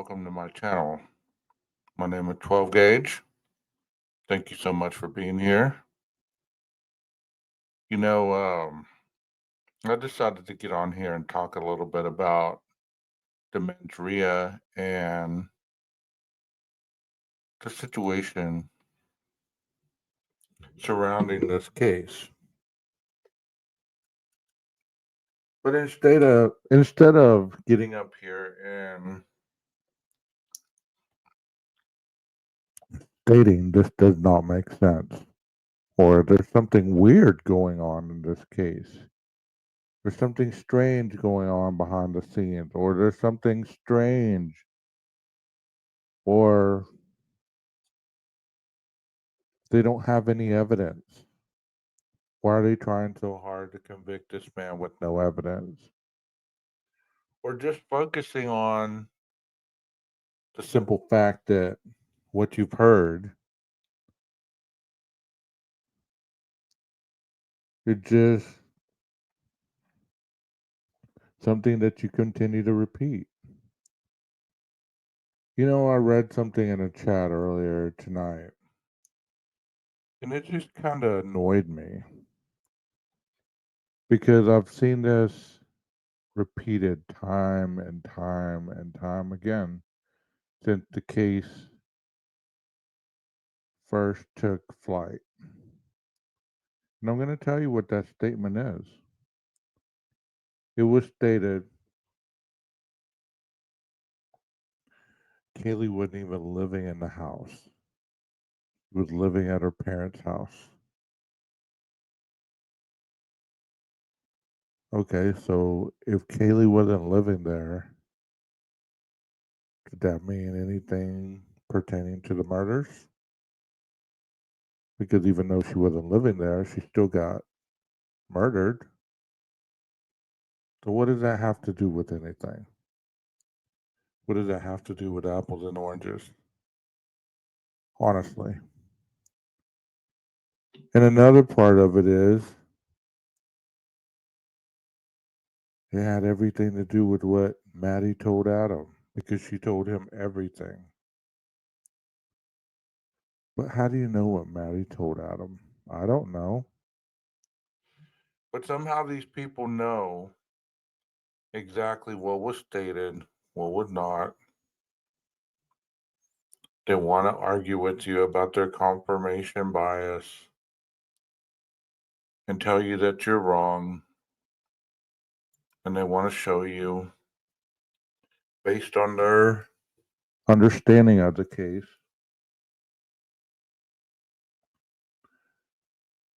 welcome to my channel. My name is 12 Gauge. Thank you so much for being here. You know, I decided to get on here and talk a little bit about the mens rea and the situation surrounding this case. But instead of getting up here and stating this does not make sense, or there's something weird going on in this case, there's something strange going on behind the scenes, or there's something strange, or they don't have any evidence. Why are they trying so hard to convict this man with no evidence? Or just focusing on the simple fact that what you've heard is just something that you continue to repeat. You know, I read something in a chat earlier tonight, and it just kind of annoyed me because I've seen this repeated time and time and time again since the case first took flight. And I'm going to tell you what that statement is. It was stated Kaylee wasn't even living in the house. She was living at her parents' house. Okay, so if Kaylee wasn't living there, did that mean anything pertaining to the murders? Because even though she wasn't living there, she still got murdered. So what does that have to do with anything? What does that have to do with apples and oranges? Honestly. And another part of it is it had everything to do with what Maddie told Adam because she told him everything. But how do you know what Maddie told Adam? I don't know. But somehow these people know exactly what was stated, what was not. They want to argue with you about their confirmation bias and tell you that you're wrong. And they want to show you, based on their understanding of the case,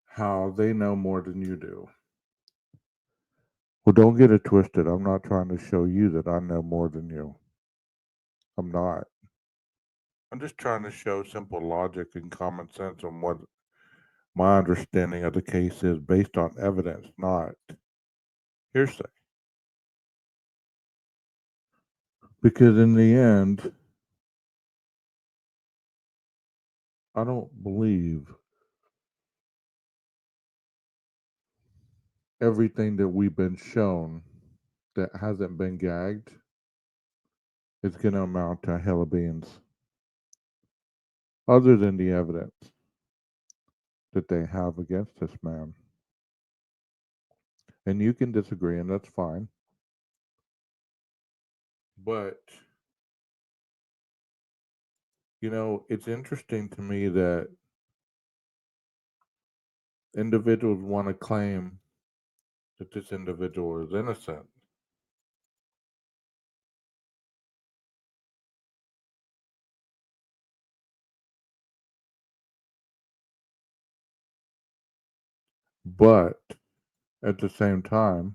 how they know more than you do. Well, don't get it twisted. I'm not trying to show you that I know more than you. I'm not. I'm just trying to show simple logic and common sense on what my understanding of the case is based on evidence, not hearsay. Because in the end, I don't believe everything that we've been shown that hasn't been gagged is going to amount to a hill of beans, other than the evidence that they have against this man. And you can disagree, and that's fine. But, you know, it's interesting to me that individuals want to claim that this individual is innocent. But at the same time,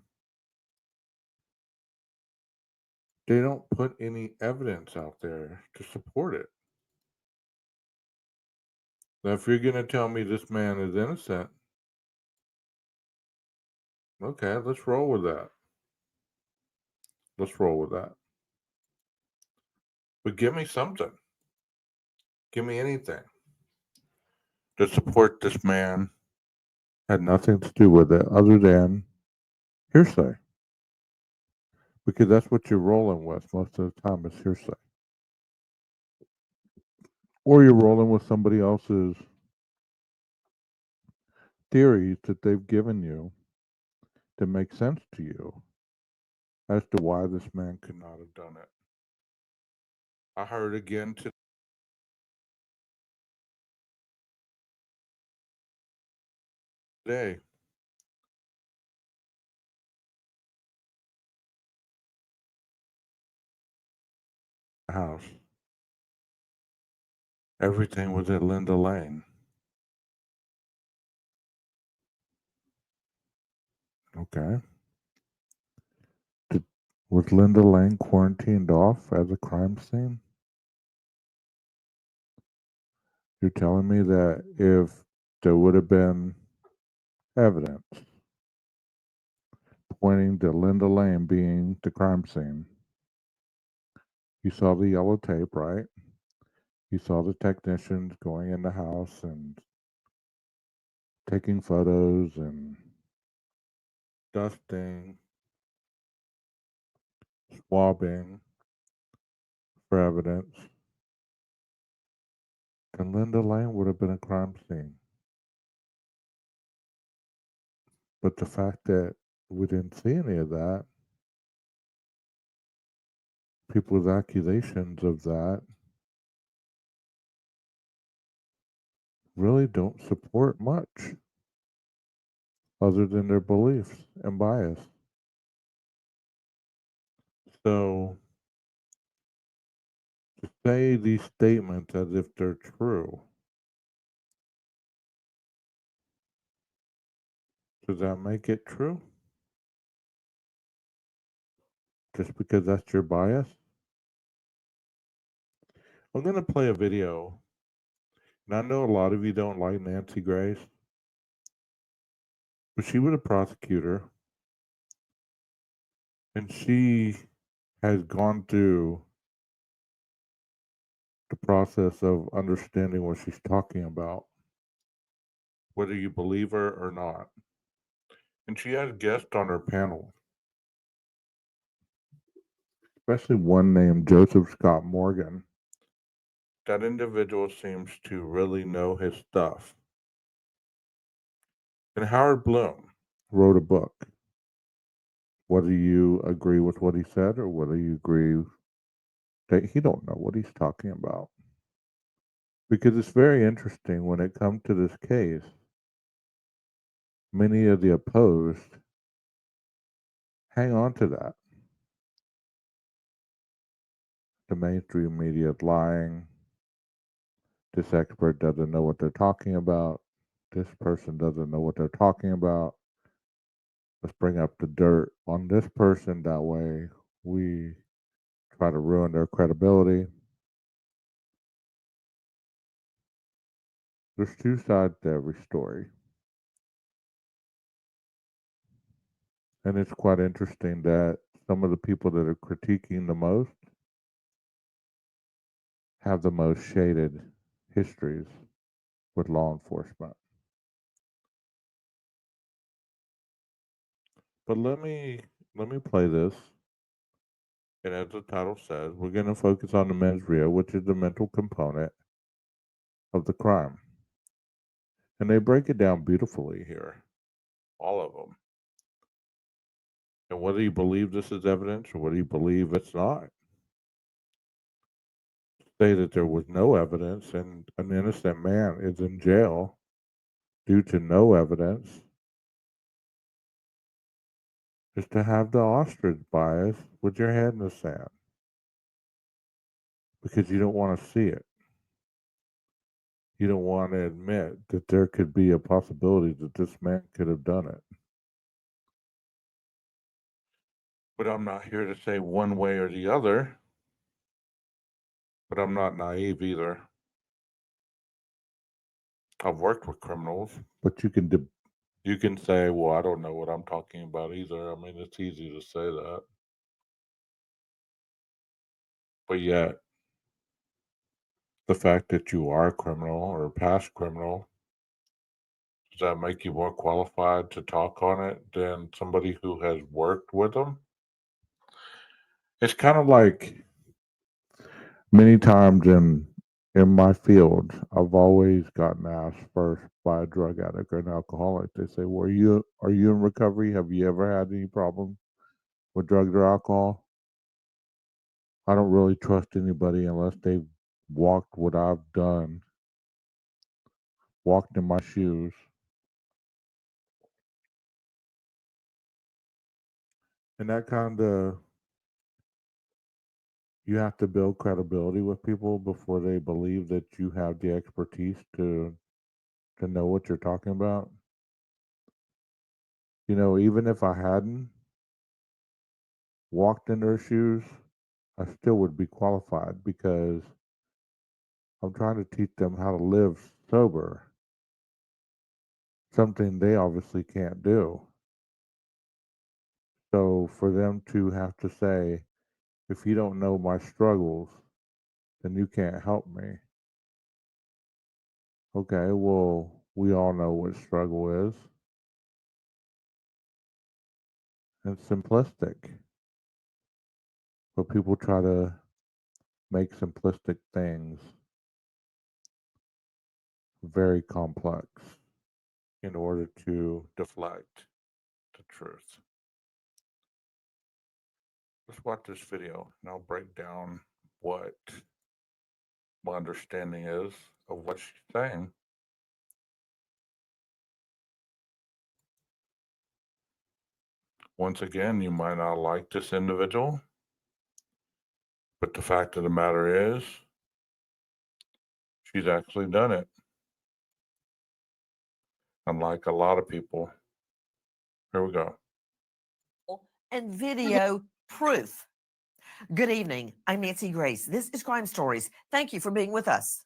they don't put any evidence out there to support it. Now, if you're going to tell me this man is innocent, okay, let's roll with that. Let's roll with that. But give me something. Give me anything to support this man had nothing to do with it other than hearsay. Because that's what you're rolling with most of the time is hearsay. or you're rolling with somebody else's theories that they've given you that make sense to you as to why this man could not have done it. I heard again today. House. Everything was at Linda Lane. Okay. Did, was Linda Lane quarantined off as a crime scene? You're telling me that if there would have been evidence pointing to Linda Lane being the crime scene, you saw the yellow tape, right? You saw the technicians going in the house and taking photos and dusting, swabbing for evidence. Then Linda Lane would have been a crime scene. But the fact that we didn't see any of that, people's accusations of that really don't support much other than their beliefs and bias. So to say these statements as if they're true, does that make it true? Just because that's your bias? I'm going to play a video. And I know a lot of you don't like Nancy Grace, but she was a prosecutor and she has gone through the process of understanding what she's talking about, whether you believe her or not. And she has guests on her panel, especially one named Joseph Scott Morgan. That individual seems to really know his stuff. And Howard Bloom wrote a book. Whether you agree with what he said or whether you agree that he don't know what he's talking about. Because it's very interesting when it comes to this case, many of the opposed hang on to that. The mainstream media is lying. This expert doesn't know what they're talking about. This person doesn't know what they're talking about. Let's bring up the dirt on this person. That way we try to ruin their credibility. There's two sides to every story. And it's quite interesting that some of the people that are critiquing the most have the most shaded histories with law enforcement. But let me play this. And as the title says, we're going to focus on the mens rea, which is the mental component of the crime. And they break it down beautifully here, all of them. And whether you believe this is evidence or whether you believe it's not, say that there was no evidence and an innocent man is in jail due to no evidence is to have the ostrich bias with your head in the sand because you don't want to see it. You don't want to admit that there could be a possibility that this man could have done it. But I'm not here to say one way or the other. But I'm not naive either. I've worked with criminals, but you can say, "Well, I don't know what I'm talking about either." I mean, it's easy to say that, but yet the fact that you are a criminal or a past criminal, does that make you more qualified to talk on it than somebody who has worked with them? It's kind of like many times in my field, I've always gotten asked first by a drug addict or an alcoholic. They say, "Well, are you in recovery? Have you ever had any problem with drugs or alcohol?" I don't really trust anybody unless they've walked what I've done, walked in my shoes. And that kind of, you have to build credibility with people before they believe that you have the expertise to know what you're talking about. You know, even if I hadn't walked in their shoes, I still would be qualified because I'm trying to teach them how to live sober, something they obviously can't do. So for them to have to say, if you don't know my struggles, then you can't help me. Okay, well, we all know what struggle is. It's simplistic. But people try to make simplistic things very complex in order to deflect the truth. Let's watch this video and I'll break down what my understanding is of what she's saying. Once again, you might not like this individual, but the fact of the matter is, she's actually done it. Unlike a lot of people. Here we go. And video proof. Good evening. I'm Nancy Grace. This is Crime Stories. Thank you for being with us.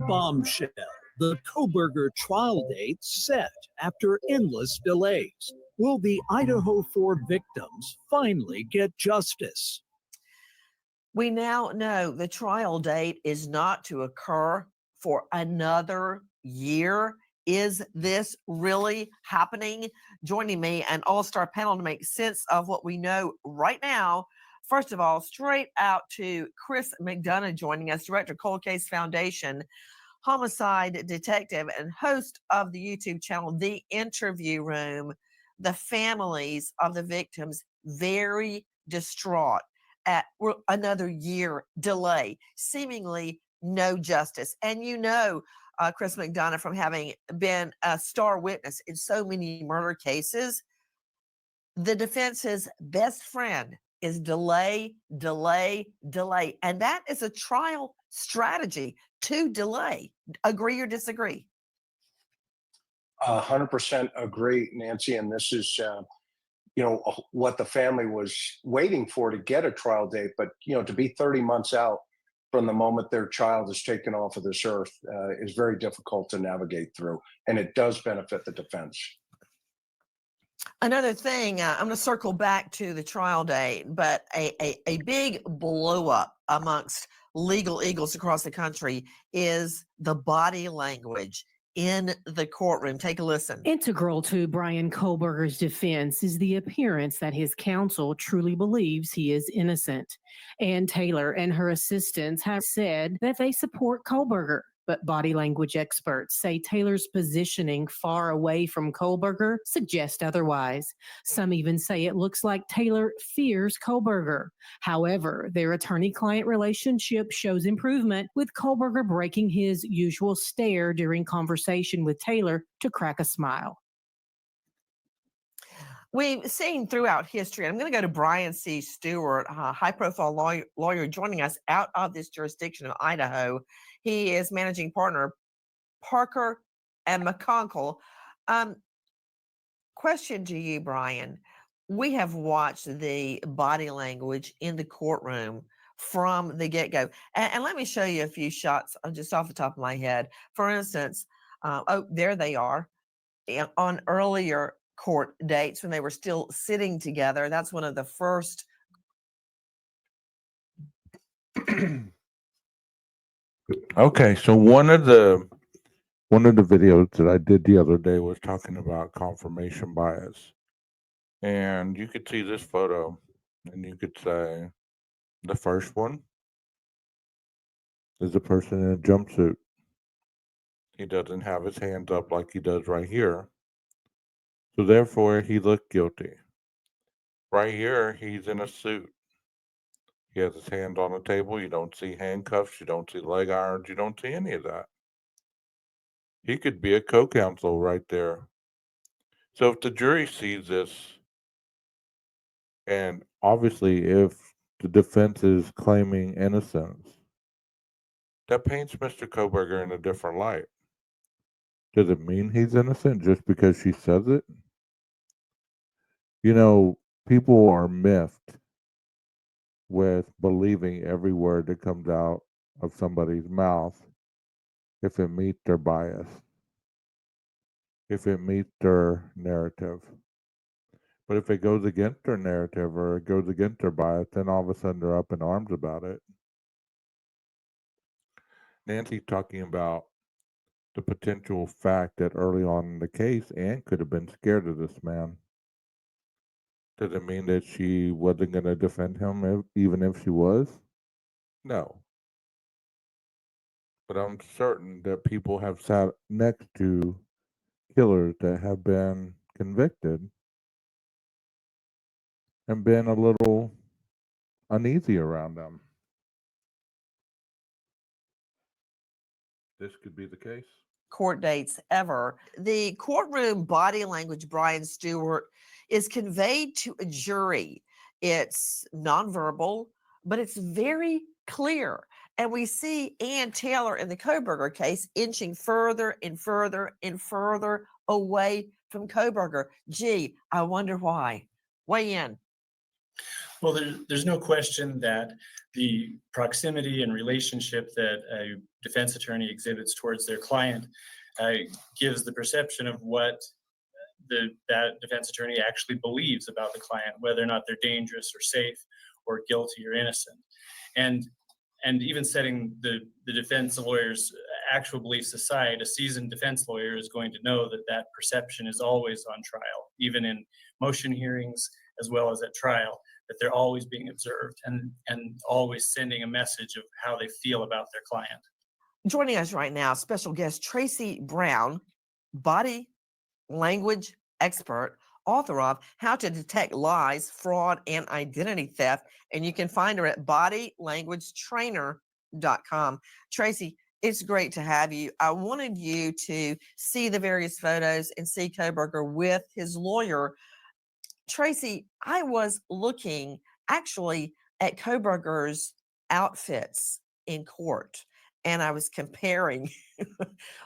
Bombshell. The Kohberger trial date set after endless delays. Will the Idaho 4 victims finally get justice? We now know the trial date is not to occur for another year. Is this really happening? Joining me, an all-star panel to make sense of what we know right now. First of all, straight out to Chris McDonough joining us, Director Cold Case Foundation, homicide detective and host of the YouTube channel, The Interview Room. The families of the victims very distraught at another year delay, seemingly no justice. And you know, Chris McDonough, from having been a star witness in so many murder cases, the defense's best friend is delay, delay, delay. And that is a trial strategy to delay. Agree or disagree? 100% agree, Nancy. And this is, what the family was waiting for to get a trial date. But, to be 30 months out from the moment their child is taken off of this earth is very difficult to navigate through. And it does benefit the defense. Another thing, I'm going to circle back to the trial date, but a big blow up amongst legal eagles across the country is the body language in the courtroom. Take a listen. Integral to Brian Kohberger's defense is the appearance that his counsel truly believes he is innocent. Ann Taylor and her assistants have said that they support Kohberger, but body language experts say Taylor's positioning far away from Kohberger suggests otherwise. Some even say it looks like Taylor fears Kohberger. However, their attorney-client relationship shows improvement, with Kohberger breaking his usual stare during conversation with Taylor to crack a smile. We've seen throughout history, I'm going to go to Brian C. Stewart, high-profile lawyer joining us out of this jurisdiction of Idaho. He is managing partner, Parker and McConkel. Question to you, Brian. We have watched the body language in the courtroom from the get-go. And let me show you a few shots just off the top of my head. For instance, there they are on earlier court dates when they were still sitting together. That's one of the first. Okay, so one of the One of the videos that I did the other day was talking about confirmation bias. And you could see this photo and you could say the first one is a person in a jumpsuit. He doesn't have his hands up like he does right here. So therefore, he looked guilty. Right here, he's in a suit. He has his hands on the table. You don't see handcuffs. You don't see leg irons. You don't see any of that. He could be a co-counsel right there. So if the jury sees this, and obviously if the defense is claiming innocence, that paints Mr. Koberger in a different light. Does it mean he's innocent just because she says it? You know, people are miffed with believing every word that comes out of somebody's mouth if it meets their bias, if it meets their narrative. But if it goes against their narrative or it goes against their bias, then all of a sudden they're up in arms about it. Nancy's talking about the potential fact that early on in the case, Anne could have been scared of this man. Does it mean that she wasn't going to defend him even if she was? No. But I'm certain that people have sat next to killers that have been convicted and been a little uneasy around them. This could be the case. Court dates ever. The courtroom body language, Brian Stewart, is conveyed to a jury. It's nonverbal, but it's very clear. And we see Ann Taylor in the Koberger case inching further and further and further away from Koberger. Gee, I wonder why. Weigh in. Well, there's no question that the proximity and relationship that a defense attorney exhibits towards their client gives the perception of what that defense attorney actually believes about the client, whether or not they're dangerous or safe or guilty or innocent. And even setting the defense lawyer's actual beliefs aside, a seasoned defense lawyer is going to know that that perception is always on trial, even in motion hearings as well as at trial, that they're always being observed and always sending a message of how they feel about their client. Joining us right now, special guest Tracy Brown, body language expert, author of How to Detect Lies, Fraud, and Identity Theft. And you can find her at bodylanguagetrainer.com. Tracy, it's great to have you. I wanted you to see the various photos and see Koberger with his lawyer. Tracy, I was looking actually at Koberger's outfits in court, and I was comparing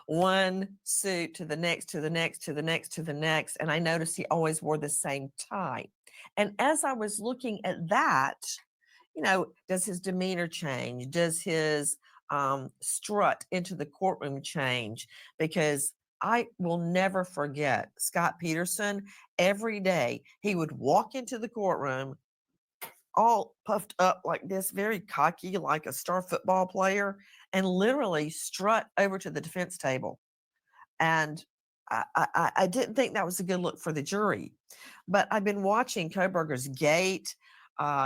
one suit to the next, to the next, to the next, to the next, and I noticed he always wore the same tie. And as I was looking at that, does his demeanor change? Does his strut into the courtroom change? Because I will never forget Scott Peterson. Every day he would walk into the courtroom all puffed up like this, very cocky, like a star football player, and literally strut over to the defense table. And I didn't think that was a good look for the jury. But I've been watching Koberger's gait,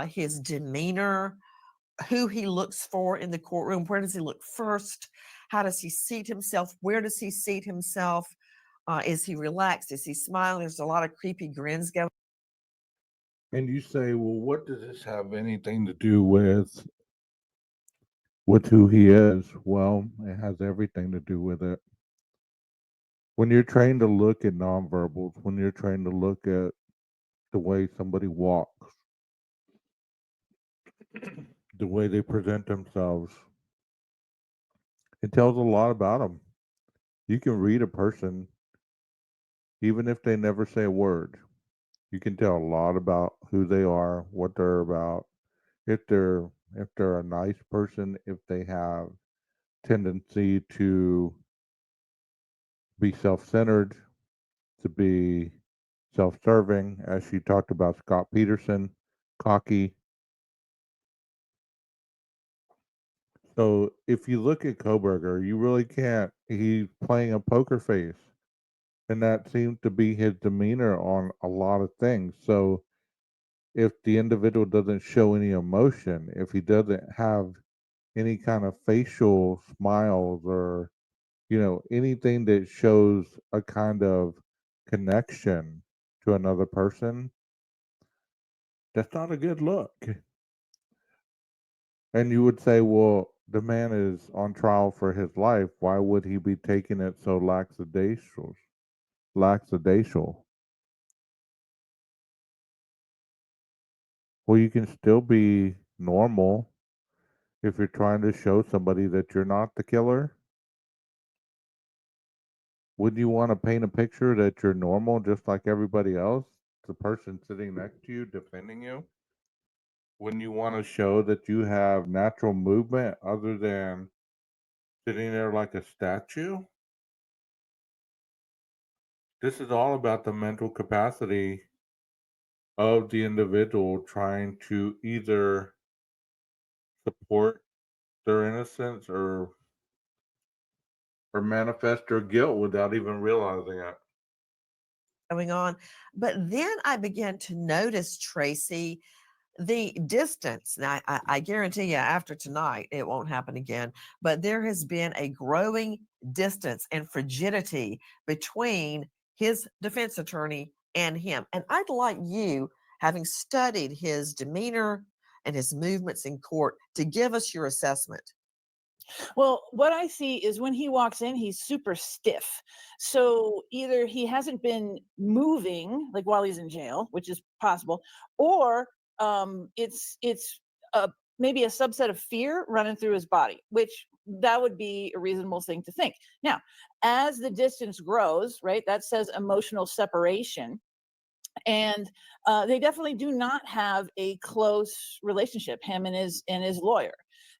his demeanor, who he looks for in the courtroom. Where does he look first? How does he seat himself? Where does he seat himself? Is he relaxed? Is he smiling? There's a lot of creepy grins going. And you say, well, what does this have anything to do with who he is? Well, it has everything to do with it. When you're trained to look at nonverbals, when you're trained to look at the way somebody walks, the way they present themselves, it tells a lot about them. You can read a person even if they never say a word. You can tell a lot about who they are, what they're about, if they're a nice person, if they have tendency to be self-centered, to be self-serving, as she talked about Scott Peterson, cocky. So if you look at Koberger, you really can't. He's playing a poker face, and that seems to be his demeanor on a lot of things. So if the individual doesn't show any emotion, if he doesn't have any kind of facial smiles or anything that shows a kind of connection to another person, that's not a good look. And you would say, well, the man is on trial for his life. Why would he be taking it so lackadaisical? Lackadaisical. Well, you can still be normal if you're trying to show somebody that you're not the killer. Wouldn't you want to paint a picture that you're normal just like everybody else? The person sitting next to you defending you? Wouldn't you want to show that you have natural movement other than sitting there like a statue? This is all about the mental capacity of the individual trying to either support their innocence or manifest their guilt without even realizing it. Going on. But then I began to notice, Tracy, the distance. Now, I guarantee you, after tonight, it won't happen again. But there has been a growing distance and frigidity between his defense attorney and him. And I'd like you, having studied his demeanor and his movements in court, to give us your assessment. Well, what I see is when he walks in, he's super stiff. So either he hasn't been moving like while he's in jail, which is possible, or it's maybe a subset of fear running through his body, which that would be a reasonable thing to think. Now, as the distance grows, right, that says emotional separation. And they definitely do not have a close relationship, him and his lawyer.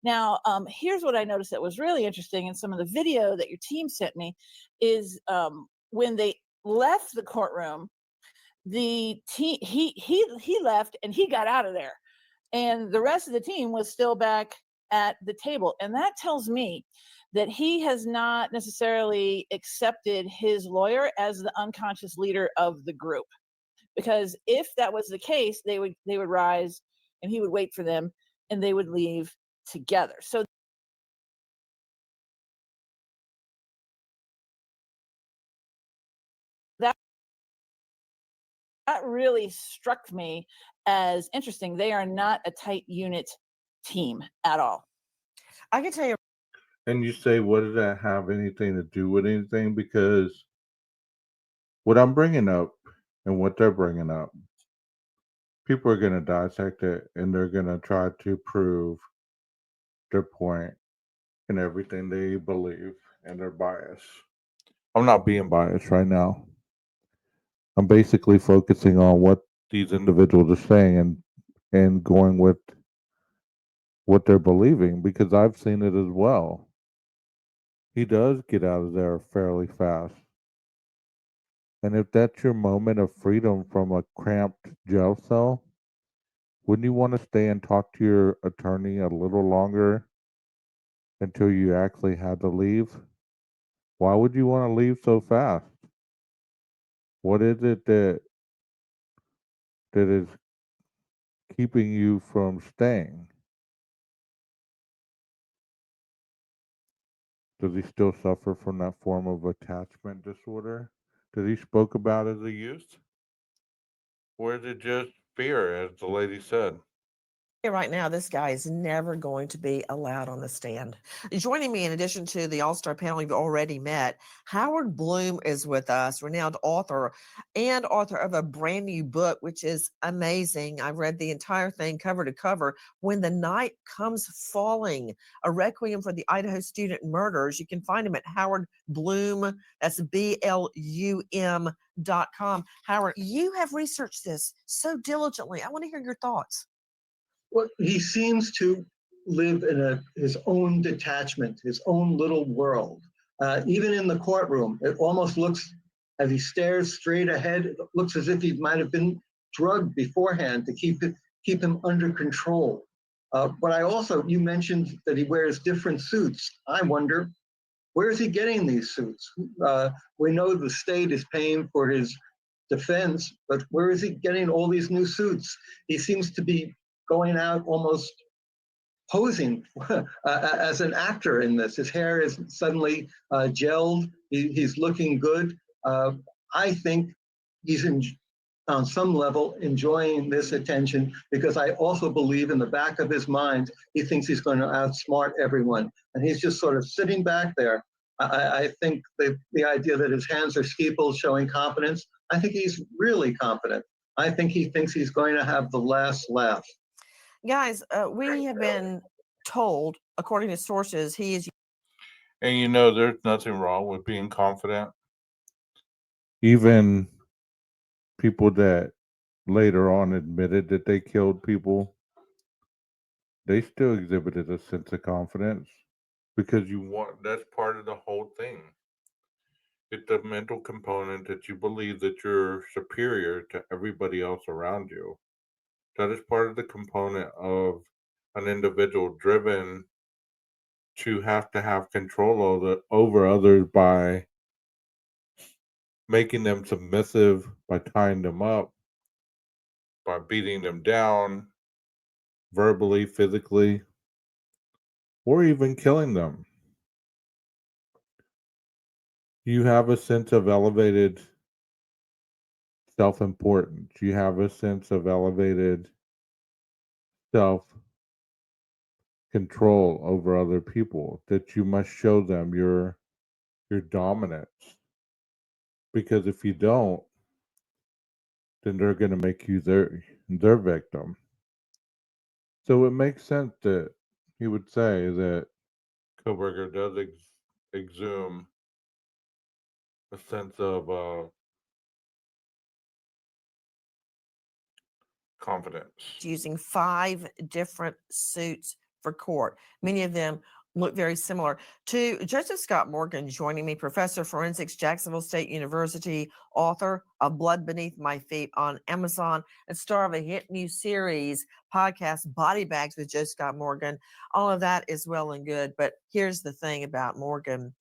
Now, here's what I noticed that was really interesting in some of the video that your team sent me is when they left the courtroom, the team he left and he got out of there, and the rest of the team was still back at the table, and that tells me that he has not necessarily accepted his lawyer as the unconscious leader of the group. Because if that was the case, they would rise and he would wait for them and they would leave together. So that really struck me as interesting. They are not a tight unit team at all. I can tell you. And you say, what does that have anything to do with anything? Because what I'm bringing up and what they're bringing up, people are going to dissect it and they're going to try to prove their point in everything they believe and their bias. I'm not being biased right now. I'm basically focusing on what these individuals are saying and going with what they're believing because I've seen it as well. He does get out of there fairly fast. And if that's your moment of freedom from a cramped jail cell, wouldn't you want to stay and talk to your attorney a little longer until you actually had to leave? Why would you want to leave so fast? What is it that is keeping you from staying? Does he still suffer from that form of attachment disorder that he spoke about as a youth? Or is it just fear, as the lady said? Right now, this guy is never going to be allowed on the stand. Joining me, in addition to the all-star panel you've already met, Howard Bloom is with us, renowned author and author of a brand new book, which is amazing. I read the entire thing cover to cover. When the Night Comes Falling, a requiem for the Idaho student murders. You can find him at Howard Bloom. That's BLUM.com. Howard, you have researched this so diligently. I want to hear your thoughts. Well, he seems to live in his own detachment, his own little world. Even in the courtroom, it almost looks, as he stares straight ahead, it looks as if he might have been drugged beforehand to keep him under control. But I also, you mentioned that he wears different suits. I wonder, where is he getting these suits? We know the state is paying for his defense, but where is he getting all these new suits? He seems to be going out almost posing as an actor in this. His hair is suddenly gelled. He's looking good. I think he's on some level enjoying this attention because I also believe in the back of his mind, he thinks he's going to outsmart everyone. And he's just sort of sitting back there. I think the idea that his hands are steepled showing confidence, I think he's really confident. I think he thinks he's going to have the last laugh. Guys, we have been told, according to sources, he is. And you know, there's nothing wrong with being confident. Even people that later on admitted that they killed people, they still exhibited a sense of confidence because that's part of the whole thing. It's a mental component that you believe that you're superior to everybody else around you. That is part of the component of an individual driven to have control over others by making them submissive, by tying them up, by beating them down verbally, physically, or even killing them. You have a sense of elevated self importance. You have a sense of elevated self control over other people that you must show them your dominance. Because if you don't, then they're going to make you their victim. So it makes sense that he would say that Koberger does exhume a sense of confidence. Using 5 different suits for court. Many of them look very similar. To Joseph Scott Morgan joining me, professor of forensics, Jacksonville State University, author of Blood Beneath My Feet on Amazon, and star of a hit new series podcast, Body Bags with Joe Scott Morgan. All of that is well and good, but here's the thing about Morgan.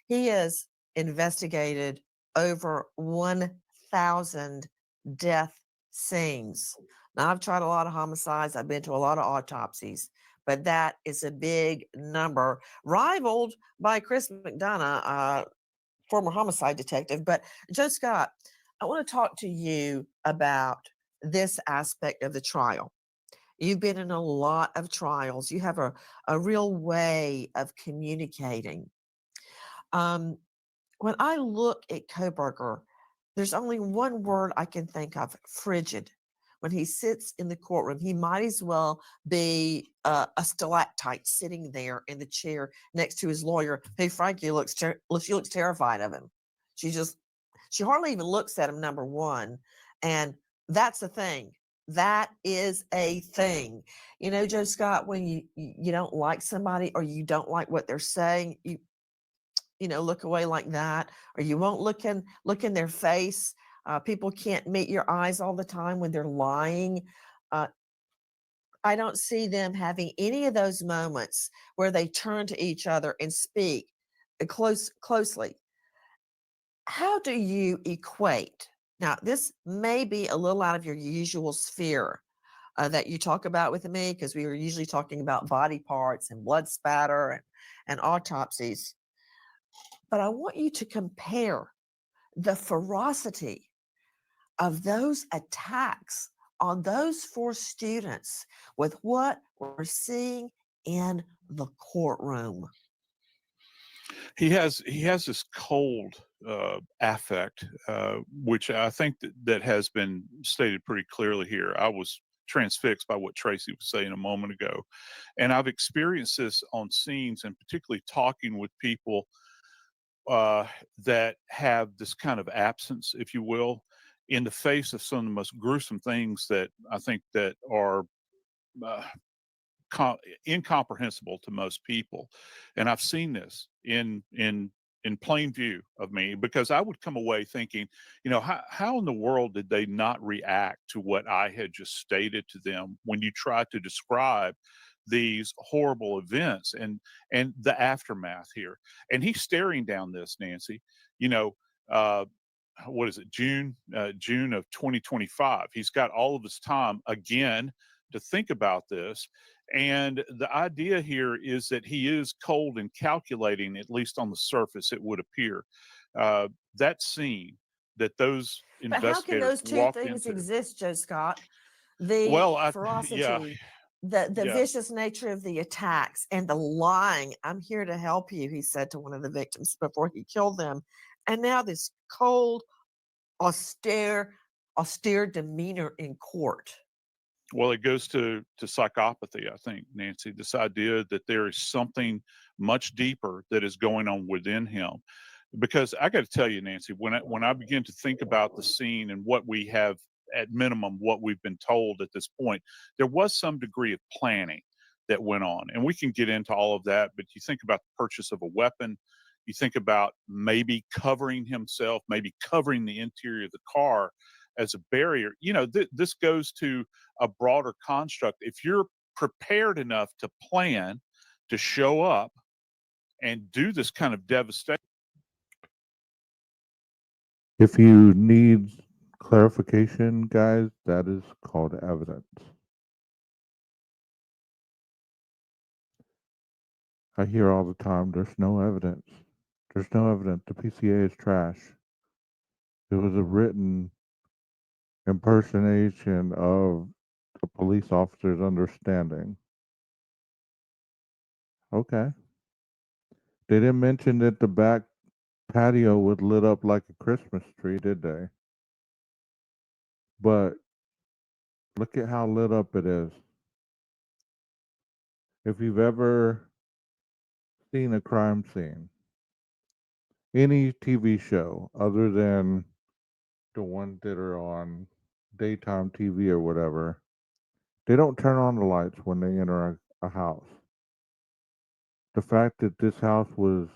He has investigated over 1,000 death scenes. Now, I've tried a lot of homicides. I've been to a lot of autopsies, but that is a big number, rivaled by Chris McDonough, former homicide detective. But Joe Scott, I want to talk to you about this aspect of the trial. You've been in a lot of trials. You have a real way of communicating. When I look at Koberger, there's only one word I can think of: frigid. When he sits in the courtroom, he might as well be a stalactite sitting there in the chair next to his lawyer, who frankly she looks terrified of him. She hardly even looks at him, number one. And that's the thing. That is a thing. You know, Joe Scott, when you don't like somebody or you don't like what they're saying, you know, look away like that, or you won't look in their face. People can't meet your eyes all the time when they're lying. I don't see them having any of those moments where they turn to each other and speak closely. How do you equate? Now, this may be a little out of your usual sphere that you talk about with me, because we were usually talking about body parts and blood spatter and autopsies. But I want you to compare the ferocity of those attacks on those 4 students with what we're seeing in the courtroom. He has this cold affect, which I think that has been stated pretty clearly here. I was transfixed by what Tracy was saying a moment ago, and I've experienced this on scenes, and particularly talking with people that have this kind of absence, if you will, in the face of some of the most gruesome things that I think that are incomprehensible to most people. And I've seen this in in plain view of me, because I would come away thinking, you know, how in the world did they not react to what I had just stated to them when you try to describe these horrible events and the aftermath here? And he's staring down this, Nancy, you know, uh, what is it, June of 2025. He's got all of his time again to think about this. And the idea here is that he is cold and calculating, at least on the surface, it would appear. That scene that those But how can investigators those two walked things into. exist, Joe Scott? The Well, yeah, ferocity, the yeah. vicious nature of the attacks, and the lying. I'm here to help you, he said to one of the victims before he killed them. And now this cold, austere demeanor in court. Well, it goes to psychopathy, I think, Nancy. This idea that there is something much deeper that is going on within him. Because I got to tell you, Nancy, when I begin to think about the scene and what we have, at minimum, what we've been told at this point, there was some degree of planning that went on, and we can get into all of that. But you think about the purchase of a weapon, you think about maybe covering himself, maybe covering the interior of the car as a barrier. You know, this goes to a broader construct. If you're prepared enough to plan, to show up and do this kind of devastation. If you need clarification, guys, that is called evidence. I hear all the time, there's no evidence. There's no evidence. The PCA is trash. It was a written impersonation of the police officer's understanding. Okay. They didn't mention that the back patio was lit up like a Christmas tree, did they? But look at how lit up it is. If you've ever seen a crime scene, any TV show other than the ones that are on daytime TV or whatever, they don't turn on the lights when they enter a house. The fact that this house was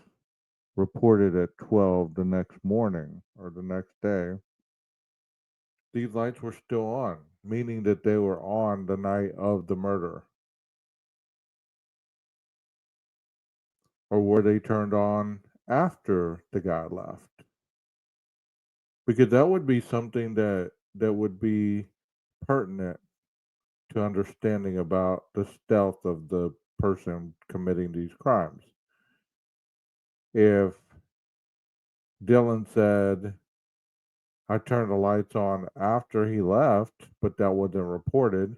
reported at 12 the next morning or the next day, these lights were still on, meaning that they were on the night of the murder. Or were they turned on after the guy left? Because that would be something that would be pertinent to understanding about the stealth of the person committing these crimes. If Dylan said, I turned the lights on after he left, but that wasn't reported,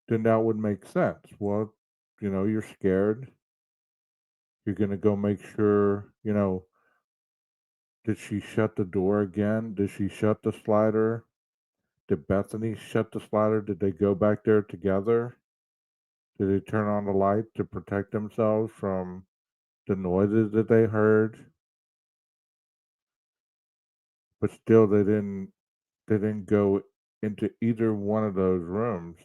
then that would make sense. Well, you know, you're scared. You're going to go make sure, you know, did she shut the door again? Did she shut the slider? Did Bethany shut the slider? Did they go back there together? Did they turn on the light to protect themselves from the noises that they heard? But still, they didn't go into either one of those rooms.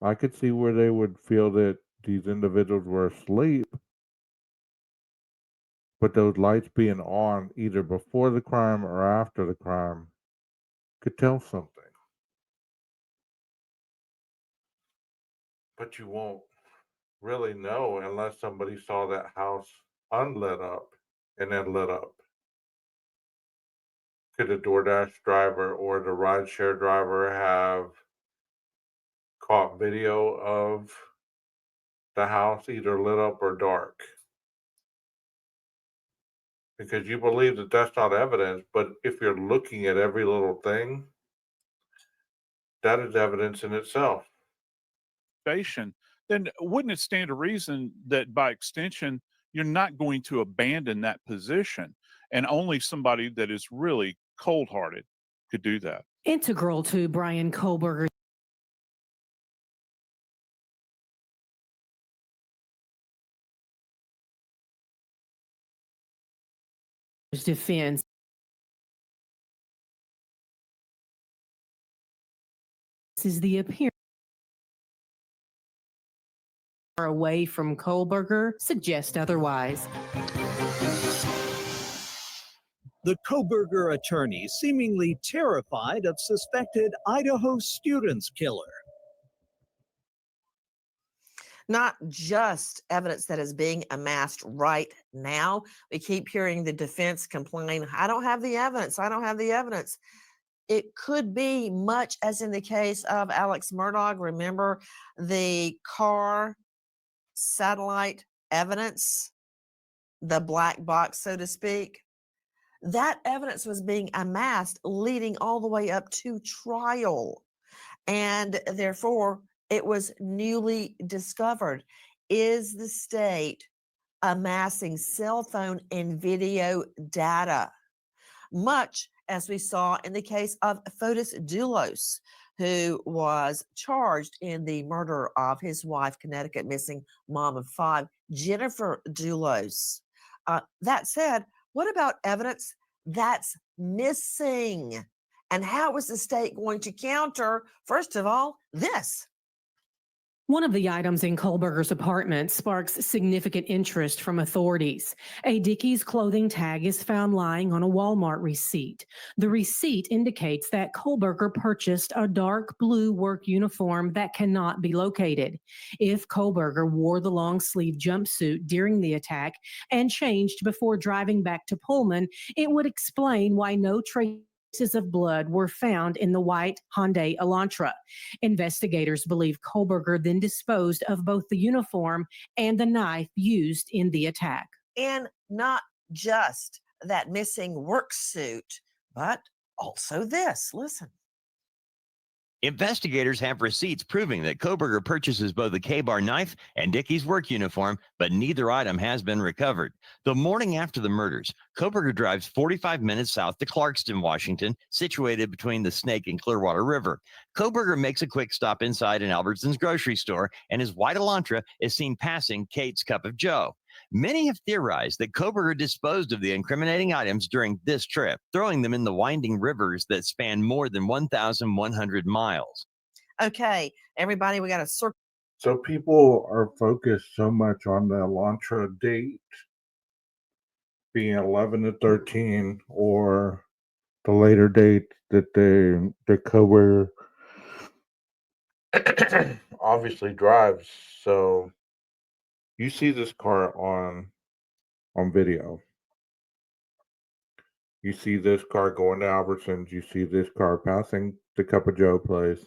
I could see where they would feel that these individuals were asleep, but those lights being on either before the crime or after the crime could tell something. But you won't really know unless somebody saw that house unlit up and then lit up. Could the DoorDash driver or the rideshare driver have caught video of the house either lit up or dark? Because you believe that that's not evidence, but if you're looking at every little thing, that is evidence in itself. Then wouldn't it stand to reason that by extension, you're not going to abandon that position, and only somebody that is really cold-hearted could do that? Integral to Brian Kohlberger's defense is the appearance away from Kohlberger suggest otherwise. The Koberger attorney seemingly terrified of suspected Idaho students killer. Not just evidence that is being amassed right now. We keep hearing the defense complain, I don't have the evidence. I don't have the evidence. It could be much as in the case of Alex Murdaugh. Remember the car satellite evidence, the black box, so to speak? That evidence was being amassed leading all the way up to trial. And therefore, it was newly discovered. Is the state amassing cell phone and video data? Much as we saw in the case of Fotis Dulos, who was charged in the murder of his wife, Connecticut missing mom of 5, Jennifer Dulos. That said, what about evidence that's missing? And how is the state going to counter, first of all, this? One of the items in Kohlberger's apartment sparks significant interest from authorities. A Dickies clothing tag is found lying on a Walmart receipt. The receipt indicates that Kohlberger purchased a dark blue work uniform that cannot be located. If Kohlberger wore the long sleeve jumpsuit during the attack and changed before driving back to Pullman, it would explain why no traces of blood were found in the white Hyundai Elantra. Investigators believe Kohlberger then disposed of both the uniform and the knife used in the attack. And not just that missing work suit, but also this. Listen. Investigators have receipts proving that Kohlberger purchases both a K-Bar knife and Dickies work uniform, but neither item has been recovered. The morning after the murders, Kohlberger drives 45 minutes south to Clarkston, Washington, situated between the Snake and Clearwater River. Kohlberger makes a quick stop inside an Albertsons grocery store, and his white Elantra is seen passing Kate's Cup of Joe. Many have theorized that Kohlberger disposed of the incriminating items during this trip, throwing them in the winding rivers that span more than 1,100 miles. Okay, everybody, we got to circle. So people are focused so much on the Elantra date being 11 to 13 or the later date that the Kohlberger obviously drives. So you see this car on video. You see this car going to Albertsons. You see this car passing the Cup of Joe place.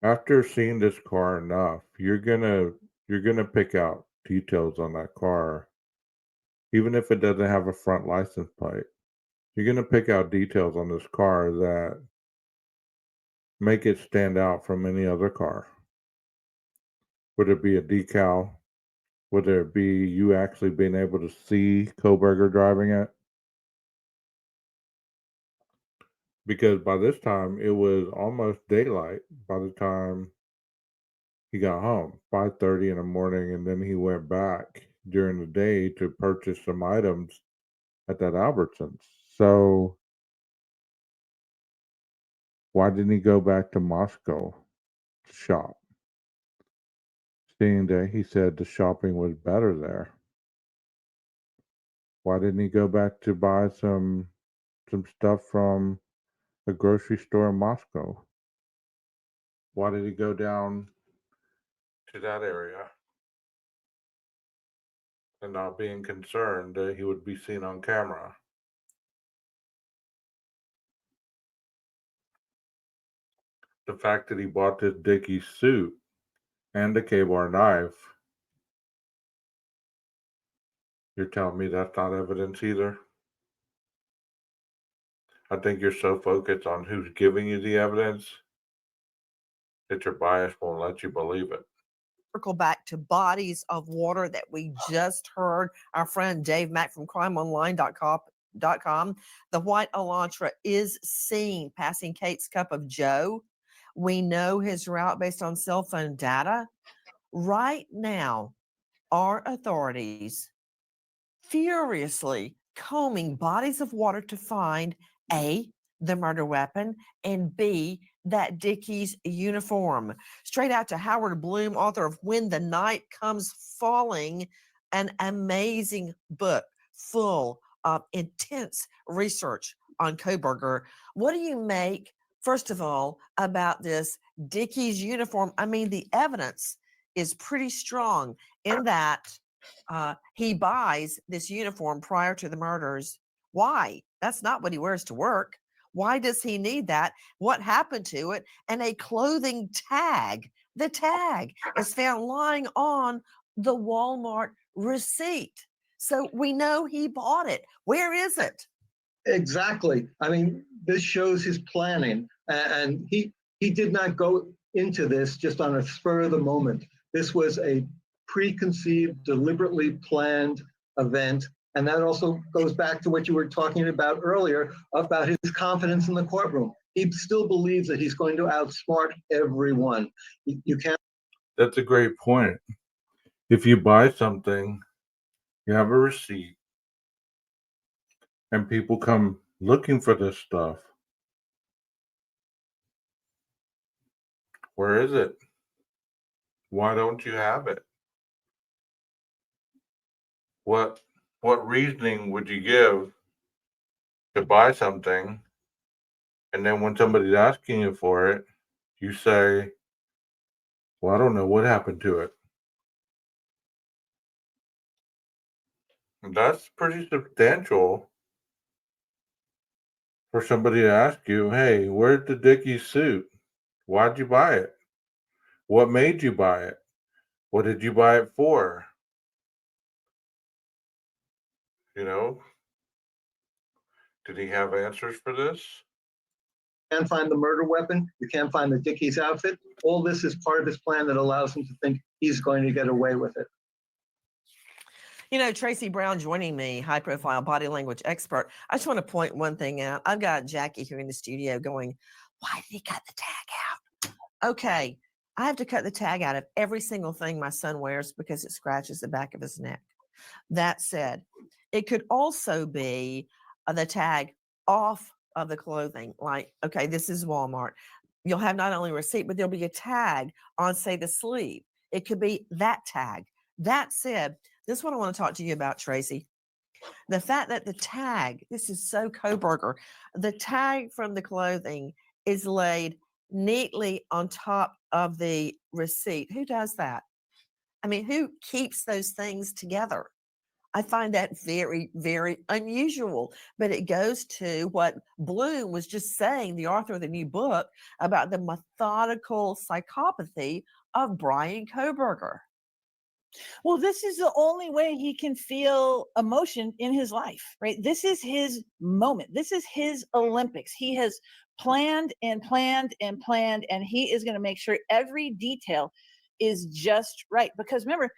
After seeing this car enough, you're gonna pick out details on that car, even if it doesn't have a front license plate. You're gonna pick out details on this car that make it stand out from any other car. Would it be a decal? Would it be you actually being able to see Kohlberger driving it? Because by this time, it was almost daylight by the time he got home, 5:30 in the morning, and then he went back during the day to purchase some items at that Albertsons. So why didn't he go back to Moscow to shop? Seeing that he said the shopping was better there. Why didn't he go back to buy some stuff from a grocery store in Moscow? Why did he go down to that area and not being concerned that he would be seen on camera? The fact that he bought this Dickies suit and the K-Bar knife, you're telling me that's not evidence either? I think you're so focused on who's giving you the evidence that your bias won't let you believe it. Circle back to bodies of water that we just heard our friend Dave Mack from crimeonline.com. The white Elantra is seen passing Kate's Cup of Joe. We know his route based on cell phone data. Right now, our authorities furiously combing bodies of water to find A, the murder weapon, and B, that Dickies uniform. Straight out to Howard Bloom, author of When the Night Comes Falling, an amazing book full of intense research on Kohberger. What do you make, first of all, about this Dickies uniform? I mean, the evidence is pretty strong in that he buys this uniform prior to the murders. Why? That's not what he wears to work. Why does he need that? What happened to it? And a clothing tag. The tag is found lying on the Walmart receipt. So we know he bought it. Where is it? Exactly. I mean, this shows his planning, and he did not go into this just on a spur of the moment. This was a preconceived, deliberately planned event. And that also goes back to what you were talking about earlier about his confidence in the courtroom. He still believes that he's going to outsmart everyone. You can't. That's a great point. If you buy something, you have a receipt, and people come looking for this stuff. Where is it? Why don't you have it? What reasoning would you give to buy something, and then when somebody's asking you for it, you say, well, I don't know what happened to it. That's pretty substantial for somebody to ask you, hey, where's the Dickies suit? Why'd you buy it? What made you buy it? What did you buy it for? You know, did he have answers for this? You can't find the murder weapon. You can't find the Dickies outfit. All this is part of his plan that allows him to think he's going to get away with it. You know, Tracy Brown joining me, high profile body language expert. I just want to point one thing out. I've got Jackie here in the studio going, why did he cut the tag out? Okay, I have to cut the tag out of every single thing my son wears because it scratches the back of his neck. That said, it could also be the tag off of the clothing. Like, okay, this is Walmart. You'll have not only a receipt, but there'll be a tag on, say, the sleeve. It could be that tag. That said, this is what I want to talk to you about, Tracy. The fact that the tag, this is so Kohberger, the tag from the clothing is laid neatly on top of the receipt. Who does that? I mean, who keeps those things together? I find that very, very unusual, but it goes to what Bloom was just saying, the author of the new book, about the methodical psychopathy of Bryan Kohberger. Well, this is the only way he can feel emotion in his life, right? This is his moment. This is his Olympics. He has planned and planned and planned, and he is going to make sure every detail is just right. Because remember,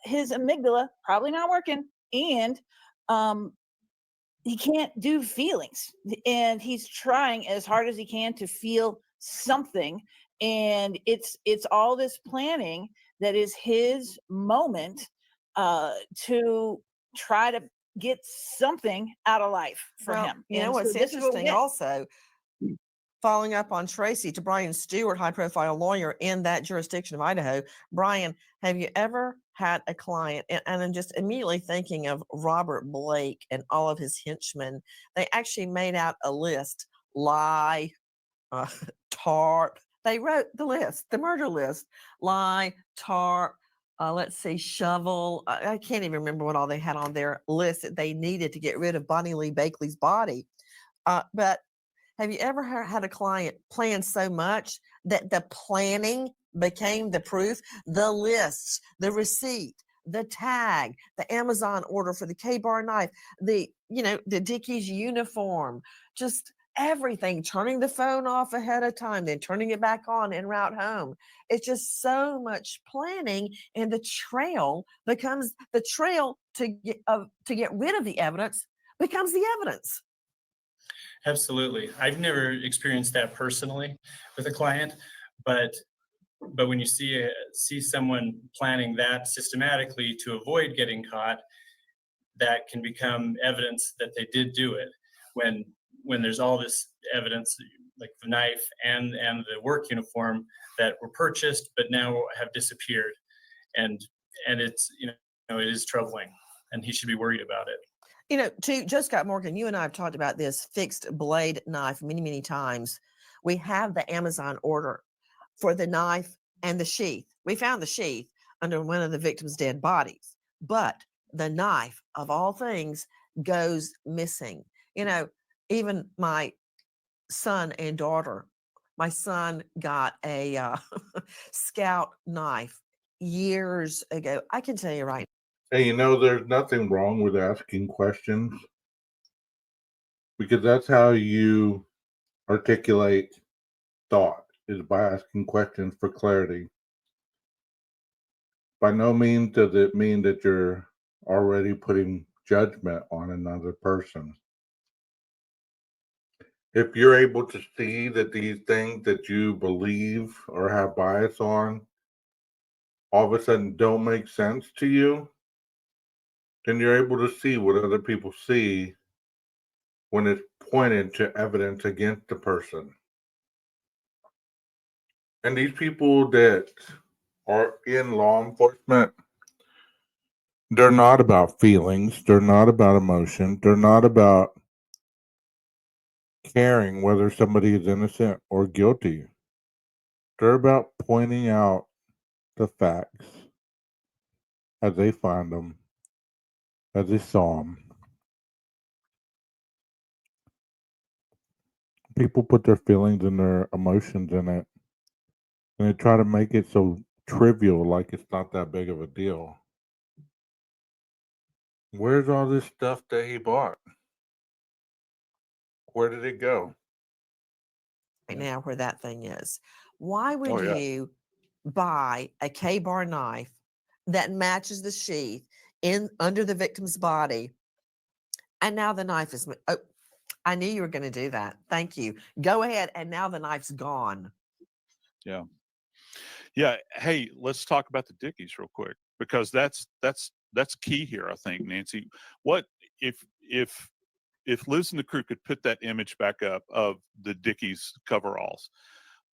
his amygdala probably not working, and he can't do feelings, and he's trying as hard as he can to feel something. And it's all this planning that is his moment to try to get something out of life for him. You know And what's so this is what we interesting get. also, following up on Tracy, to Brian Stewart, high profile lawyer in that jurisdiction of Idaho. Brian, have you ever had a client, and I'm just immediately thinking of Robert Blake and all of his henchmen. They actually made out a list, lie, TARP. They wrote the list, the murder list, lie, TARP, let's see, shovel. I can't even remember what all they had on their list that they needed to get rid of Bonnie Lee Bakley's body. But have you ever had a client plan so much that the planning became the proof? The lists, the receipt, the tag, the Amazon order for the K-Bar knife, the Dickies uniform, just everything, turning the phone off ahead of time, then turning it back on en route home. It's just so much planning, and the trail becomes the trail to get rid of the evidence becomes the evidence. Absolutely. I've never experienced that personally with a client, but when you see someone planning that systematically to avoid getting caught, that can become evidence that they did do it. When when there's all this evidence, like the knife and the work uniform that were purchased but now have disappeared, and it's it is troubling, and he should be worried about it. To Joe Scott Morgan, you and I have talked about this fixed blade knife many, many times. We have the Amazon order for the knife and the sheath. We found the sheath under one of the victim's dead bodies, but the knife, of all things, goes missing. Even my son and daughter, my son got a Scout knife years ago. I can tell you right. Hey, there's nothing wrong with asking questions, because that's how you articulate thought, is by asking questions for clarity. By no means does it mean that you're already putting judgment on another person. If you're able to see that these things that you believe or have bias on all of a sudden don't make sense to you, then you're able to see what other people see when it's pointed to evidence against the person. And these people that are in law enforcement, they're not about feelings, they're not about emotion, they're not about caring whether somebody is innocent or guilty. They're about pointing out the facts as they find them, as they saw them. People put their feelings and their emotions in it, and they try to make it so trivial, like it's not that big of a deal. Where's all this stuff that he bought? Where did it go? Right now where that thing is. Why would Oh, yeah. you buy a K-bar knife that matches the sheath in under the victim's body, and now the knife is? Oh, I knew you were going to do that. Thank you. Go ahead, and now the knife's gone. Yeah. Yeah. Hey, let's talk about the Dickies real quick, because that's key here, I think, Nancy. What if Liz and the crew could put that image back up of the Dickies coveralls?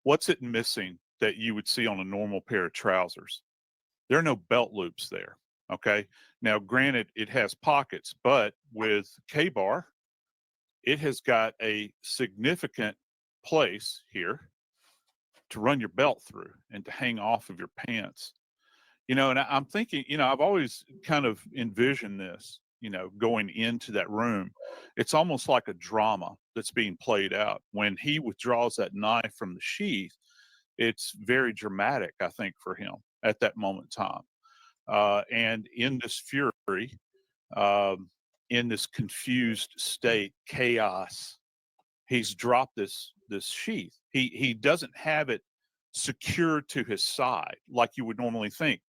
What's it missing that you would see on a normal pair of trousers? There are no belt loops there. Okay. Now, granted, it has pockets, but with K-bar, it has got a significant place here to run your belt through and to hang off of your pants. And I'm thinking, I've always kind of envisioned this, going into that room. It's almost like a drama that's being played out. When he withdraws that knife from the sheath, it's very dramatic, I think, for him at that moment in time. And in this fury, in this confused state, chaos, he's dropped this sheath. He doesn't have it secured to his side like you would normally think.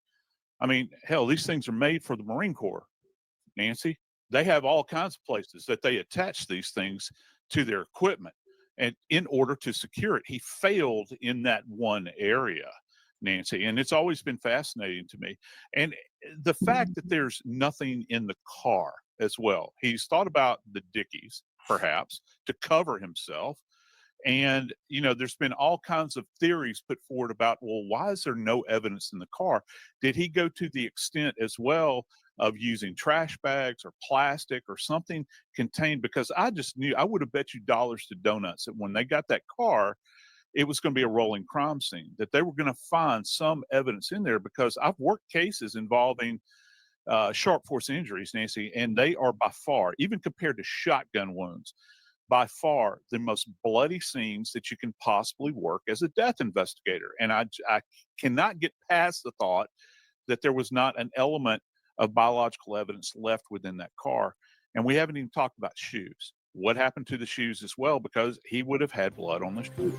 I mean, hell, these things are made for the Marine Corps, Nancy. They have all kinds of places that they attach these things to their equipment, and in order to secure it, he failed in that one area, Nancy. And it's always been fascinating to me. And the fact that there's nothing in the car as well. He's thought about the Dickies, perhaps, to cover himself. And, there's been all kinds of theories put forward about, well, why is there no evidence in the car? Did he go to the extent as well of using trash bags or plastic or something contained? Because I just knew, I would have bet you dollars to donuts that when they got that car, it was going to be a rolling crime scene, that they were going to find some evidence in there, because I've worked cases involving sharp force injuries, Nancy, and they are by far, even compared to shotgun wounds, by far the most bloody scenes that you can possibly work as a death investigator. And I cannot get past the thought that there was not an element of biological evidence left within that car. And we haven't even talked about shoes. What happened to the shoes as well? Because he would have had blood on the shoes.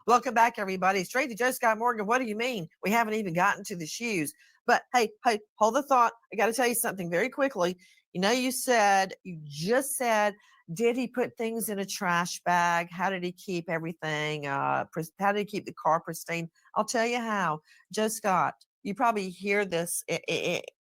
Welcome back, everybody. Straight to Joe Scott Morgan. What do you mean? We haven't even gotten to the shoes. But hey, hold the thought. I got to tell you something very quickly. You just said, did he put things in a trash bag? How did he keep everything? How did he keep the car pristine? I'll tell you how. Joe Scott, you probably hear this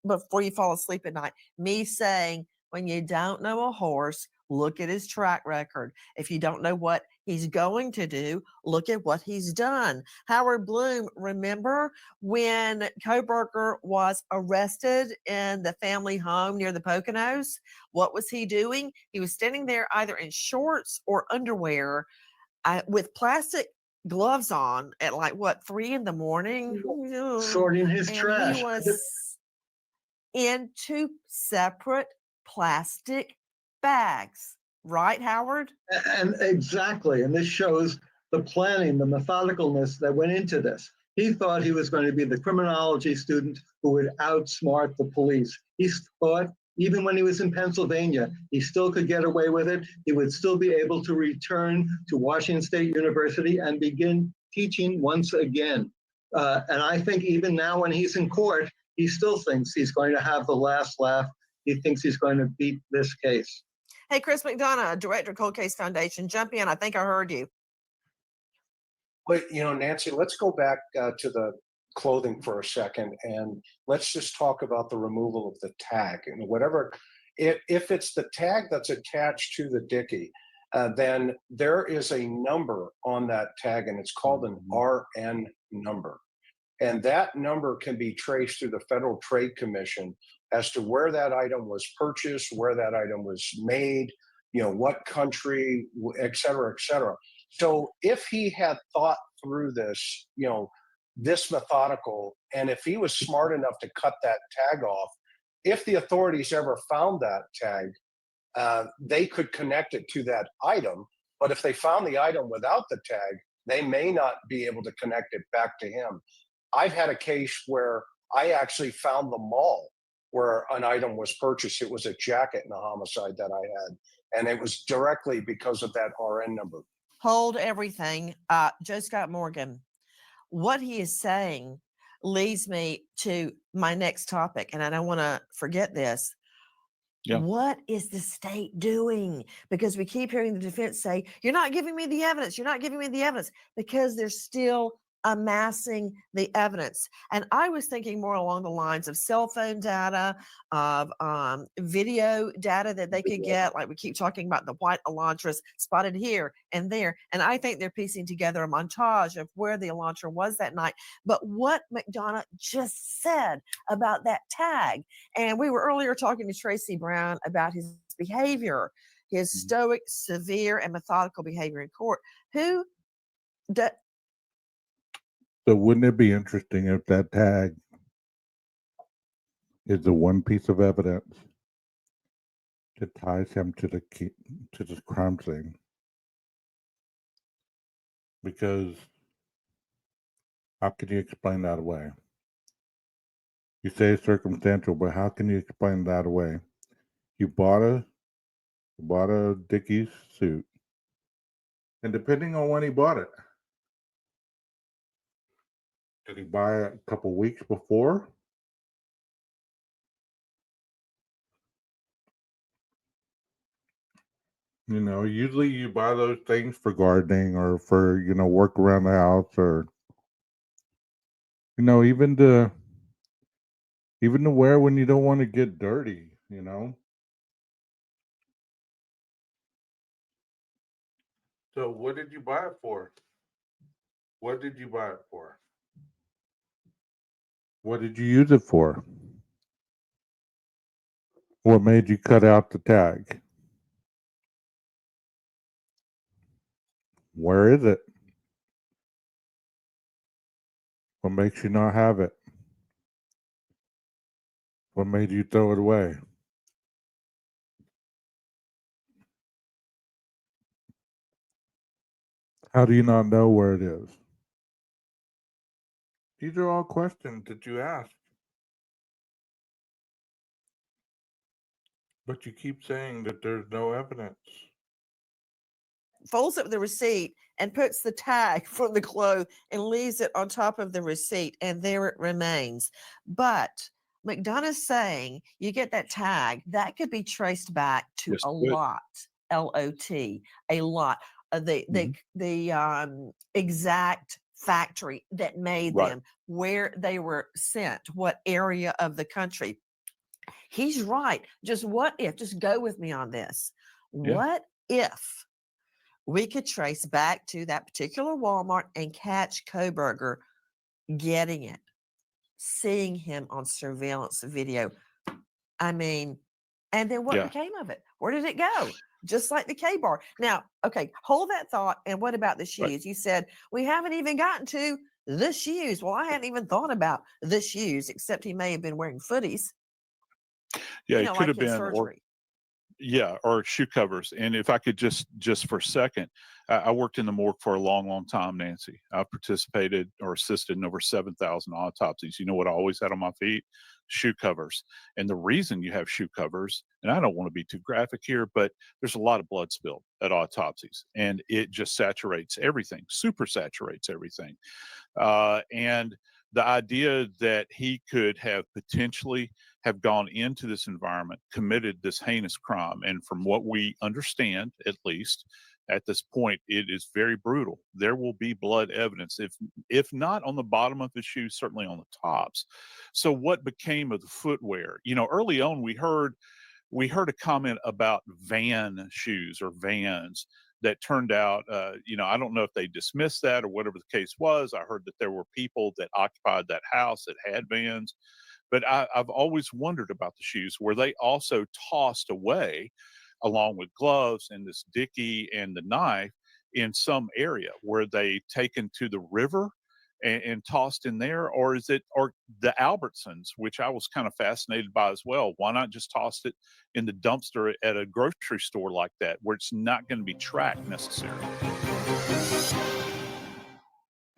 before you fall asleep at night. Me saying when you don't know a horse, look at his track record. If you don't know what he's going to do, look at what he's done. Howard Bloom, remember when Koberger was arrested in the family home near the Poconos? What was he doing? He was standing there either in shorts or underwear with plastic gloves on at like what, 3 in the morning? Sorting his And trash. he was in 2 separate plastic bags. Right, Howard? And exactly. And this shows the planning, the methodicalness that went into this. He thought he was going to be the criminology student who would outsmart the police. He thought even when he was in Pennsylvania, he still could get away with it. He would still be able to return to Washington State University and begin teaching once again. And I think even now when he's in court, he still thinks he's going to have the last laugh. He thinks he's going to beat this case. Hey, Chris McDonough, Director of Cold Case Foundation, jump in. I think I heard you. But, Nancy, let's go back to the clothing for a second, and let's just talk about the removal of the tag and whatever. If it's the tag that's attached to the dickie, then there is a number on that tag, and it's called an RN number. And that number can be traced through the Federal Trade Commission as to where that item was purchased, where that item was made, what country, et cetera, et cetera. So if he had thought through this, this methodical, and if he was smart enough to cut that tag off, if the authorities ever found that tag, they could connect it to that item. But if they found the item without the tag, they may not be able to connect it back to him. I've had a case where I actually found the mall where an item was purchased. It was a jacket in a homicide that I had, and it was directly because of that RN number. Hold everything. Joe Scott Morgan, what he is saying leads me to my next topic, and I don't want to forget this. Yeah. What is the state doing? Because we keep hearing the defense say, you're not giving me the evidence. You're not giving me the evidence, because they're still amassing the evidence. And I was thinking more along the lines of cell phone data, of video data that they could get. Like we keep talking about the white Elantras spotted here and there. And I think they're piecing together a montage of where the Elantra was that night. But what McDonough just said about that tag, and we were earlier talking to Tracy Brown about his behavior, his stoic, severe, and methodical behavior in court. So wouldn't it be interesting if that tag is the one piece of evidence that ties him to the crime scene? Because how can you explain that away? You say it's circumstantial, but how can you explain that away? You bought a Dickies suit, and depending on when he bought it, did he buy it a couple weeks before? Usually you buy those things for gardening or for, work around the house, or, even to wear when you don't want to get dirty, So what did you buy it for? What did you buy it for? What did you use it for? What made you cut out the tag? Where is it? What makes you not have it? What made you throw it away? How do you not know where it is? These are all questions that you ask. But you keep saying that there's no evidence. Folds up the receipt and puts the tag from the clothes and leaves it on top of the receipt, and there it remains. But McDonough's saying you get that tag, that could be traced back to Yes, a it would. lot, L-O-T, a lot. The exact factory that made Right. them, where they were sent, what area of the country. He's right. Just what if, just go with me on this. Yeah. What if we could trace back to that particular Walmart and catch Koberger getting it, seeing him on surveillance video? I mean, and then what Yeah. became of it? Where did it go? Just like the K-bar. Now, okay, hold that thought. And what about the Right. shoes? You said we haven't even gotten to the shoes. Well, I hadn't even thought about the shoes, except he may have been wearing footies. Yeah, You it know, could like have in been, surgery. or shoe covers. And if I could just for a second, I worked in the morgue for a long time, Nancy. I've participated or assisted in over 7,000 autopsies. You know what I always had on my feet? Shoe covers. And the reason you have shoe covers, and I don't want to be too graphic here, but there's a lot of blood spilled at autopsies, and it just saturates everything, super saturates everything. And the idea that he could have potentially have gone into this environment, committed this heinous crime, and from what we understand, at least at this point, it is very brutal. There will be blood evidence, if not on the bottom of the shoes, certainly on the tops. So, what became of the footwear? You know, early on, we heard a comment about van shoes or Vans that turned out, I don't know if they dismissed that or whatever the case was. I heard that there were people that occupied that house that had Vans, but I've always wondered about the shoes. Were they also tossed away along with gloves and this dickie and the knife in some area? Were they taken to the river and tossed in there, or is it, or the Albertsons, which I was kind of fascinated by as well? Why not just toss it in the dumpster at a grocery store like that, where it's not going to be tracked necessarily?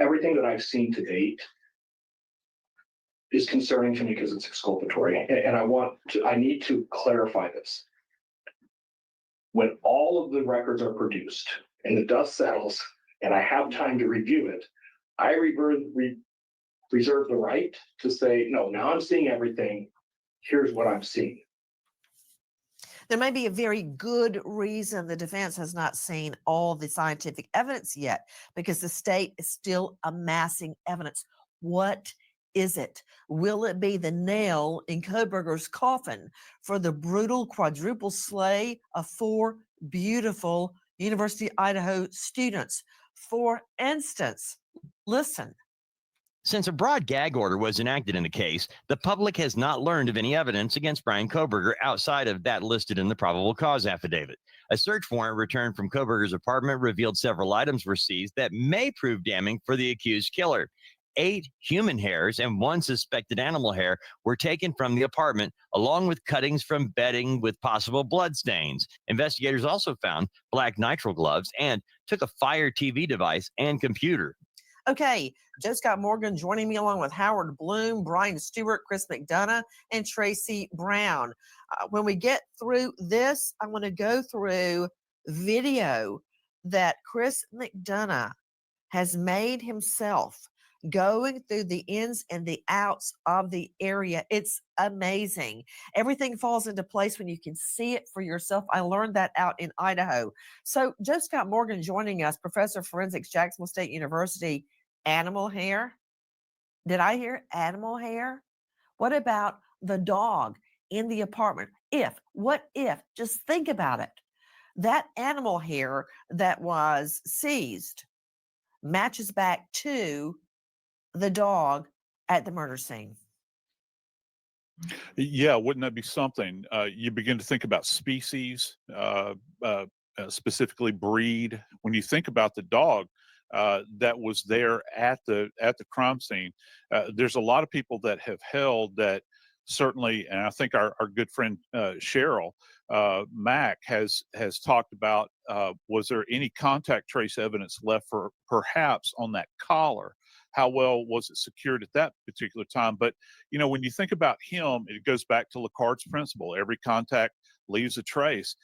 Everything that I've seen to date is concerning to me because it's exculpatory, and I need to clarify this. When all of the records are produced and the dust settles and I have time to review it, I reserve the right to say, no, now I'm seeing everything. Here's what I'm seeing. There may be a very good reason the defense has not seen all the scientific evidence yet, because the state is still amassing evidence. What is it? Will it be the nail in Koberger's coffin for the brutal quadruple slay of 4 beautiful University of Idaho students? For instance, listen. Since a broad gag order was enacted in the case, the public has not learned of any evidence against Brian Koberger outside of that listed in the probable cause affidavit. A search warrant returned from Koberger's apartment revealed several items were seized that may prove damning for the accused killer. 8 human hairs and 1 suspected animal hair were taken from the apartment, along with cuttings from bedding with possible blood stains. Investigators also found black nitrile gloves and took a Fire TV device and computer. Okay, Joe Scott Morgan joining me along with Howard Bloom, Brian Stewart, Chris McDonough, and Tracy Brown. When we get through this, I want to go through video that Chris McDonough has made himself, going through the ins and the outs of the area. It's amazing. Everything falls into place when you can see it for yourself. I learned that out in Idaho. So Joe Scott Morgan joining us, professor of forensics, Jacksonville State University. Animal hair? Did I hear animal hair? What about the dog in the apartment? What if, just think about it. That animal hair that was seized matches back to the dog at the murder scene. Yeah, wouldn't that be something? You begin to think about species, specifically breed. When you think about the dog that was there at the crime scene, there's a lot of people that have held that certainly, and I think our good friend Cheryl Mack has talked about, was there any contact trace evidence left for perhaps on that collar? How well was it secured at that particular time? But, when you think about him, it goes back to Lacard's principle. Every contact leaves a trace.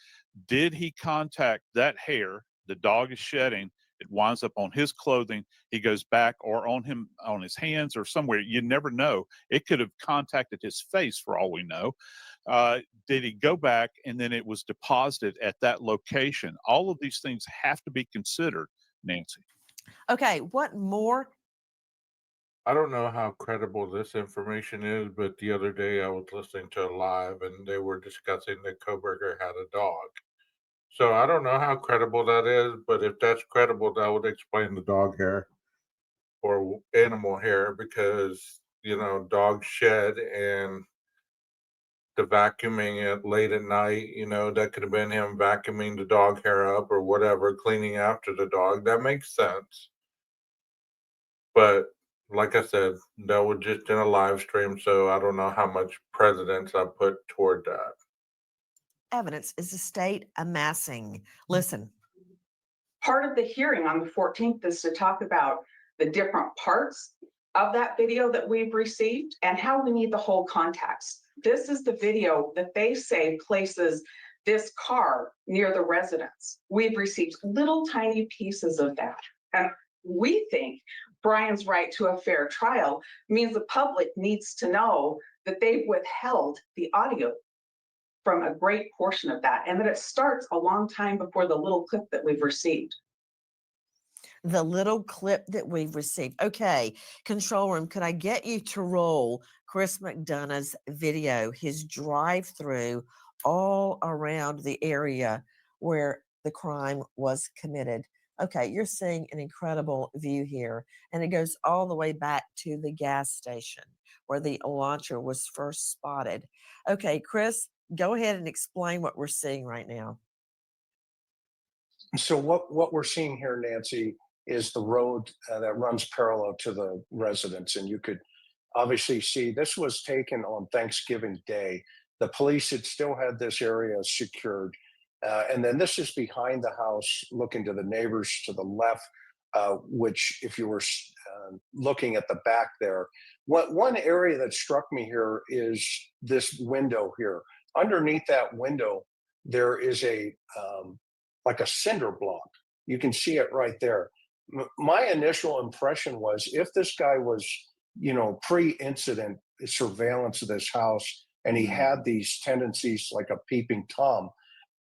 Did he contact that hair the dog is shedding? It winds up on his clothing. He goes back, or on his hands or somewhere. You never know. It could have contacted his face for all we know. Did he go back and then it was deposited at that location? All of these things have to be considered, Nancy. Okay, what more I don't know how credible this information is, but the other day I was listening to a live and they were discussing that Koberger had a dog. So I don't know how credible that is, but if that's credible, that would explain the dog hair or animal hair because, dogs shed and the vacuuming it late at night, that could have been him vacuuming the dog hair up or whatever, cleaning after the dog. That makes sense. But like I said, that was just in a live stream, so I don't know how much precedence I put toward that. Evidence is the state amassing. Listen. Part of the hearing on the 14th is to talk about the different parts of that video that we've received and how we need the whole context. This is the video that they say places this car near the residence. We've received little tiny pieces of that. And we think Brian's right to a fair trial means the public needs to know that they've withheld the audio from a great portion of that, and that it starts a long time before the little clip that we've received. The little clip that we've received. Okay, control room, could I get you to roll Chris McDonough's video, his drive-through all around the area where the crime was committed? Okay, you're seeing an incredible view here, and it goes all the way back to the gas station where the launcher was first spotted. Okay, Chris, go ahead and explain what we're seeing right now. So what we're seeing here, Nancy, is the road that runs parallel to the residence. And you could obviously see this was taken on Thanksgiving Day. The police had still had this area secured. And then this is behind the house, looking to the neighbors to the left, which if you were looking at the back there, one area that struck me here is this window here. Underneath that window, there is like a cinder block. You can see it right there. My initial impression was if this guy was, pre-incident surveillance of this house and he had these tendencies like a peeping Tom,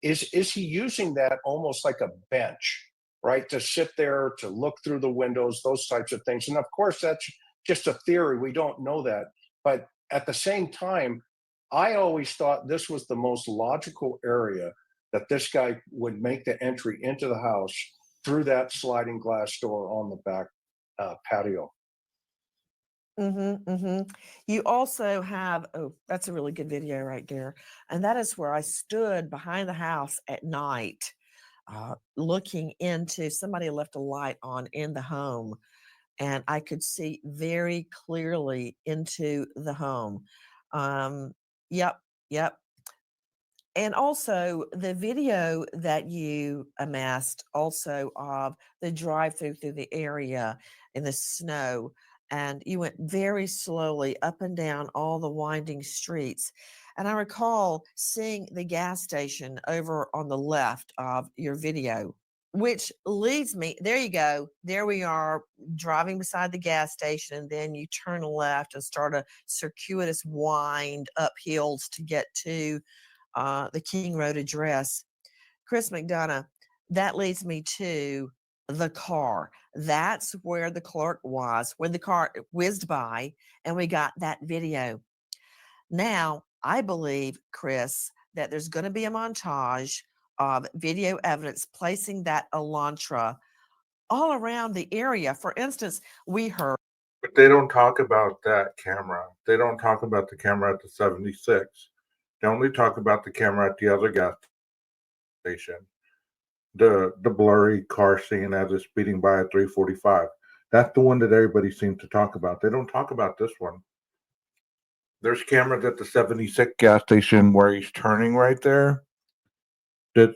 is he using that almost like a bench, right? To sit there, to look through the windows, those types of things. And of course, that's just a theory. We don't know that. But at the same time, I always thought this was the most logical area that this guy would make the entry into the house through that sliding glass door on the back patio. You also have, oh, that's a really good video right there. And that is where I stood behind the house at night, looking into, somebody left a light on in the home, and I could see very clearly into the home. Yep. And also the video that you amassed also of the drive-through through the area in the snow, and you went very slowly up and down all the winding streets. And I recall seeing the gas station over on the left of your video, which leads me, there you go. There we are driving beside the gas station, and then you turn left and start a circuitous wind up hills to get to the King Road address. Chris McDonough, that leads me to the car. That's where the clerk was when the car whizzed by and we got that video. Now, I believe, Chris, that there's going to be a montage of video evidence placing that Elantra all around the area. For instance, we heard. But they don't talk about that camera. They don't talk about the camera at the 76. They only talk about the camera at the other gas station. The blurry car scene as it's speeding by at 345. That's the one that everybody seems to talk about. They don't talk about this one. There's cameras at the 76 gas station where he's turning right there that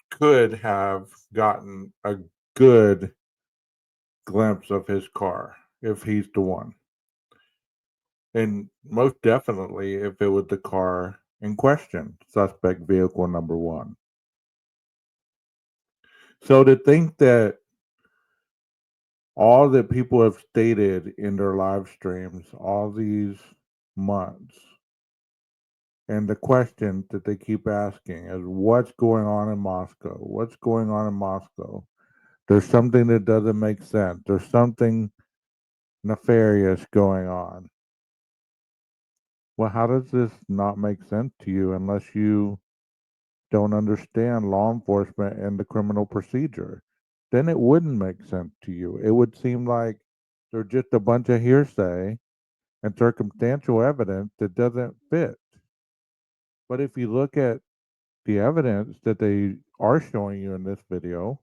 could have gotten a good glimpse of his car if he's the one. And most definitely if it was the car in question, suspect vehicle number 1. So to think that all that people have stated in their live streams all these months, and the question that they keep asking is what's going on in Moscow? What's going on in Moscow? There's something that doesn't make sense. There's something nefarious going on. Well, how does this not make sense to you unless you don't understand law enforcement and the criminal procedure? Then it wouldn't make sense to you. It would seem like they're just a bunch of hearsay and circumstantial evidence that doesn't fit. But if you look at the evidence that they are showing you in this video,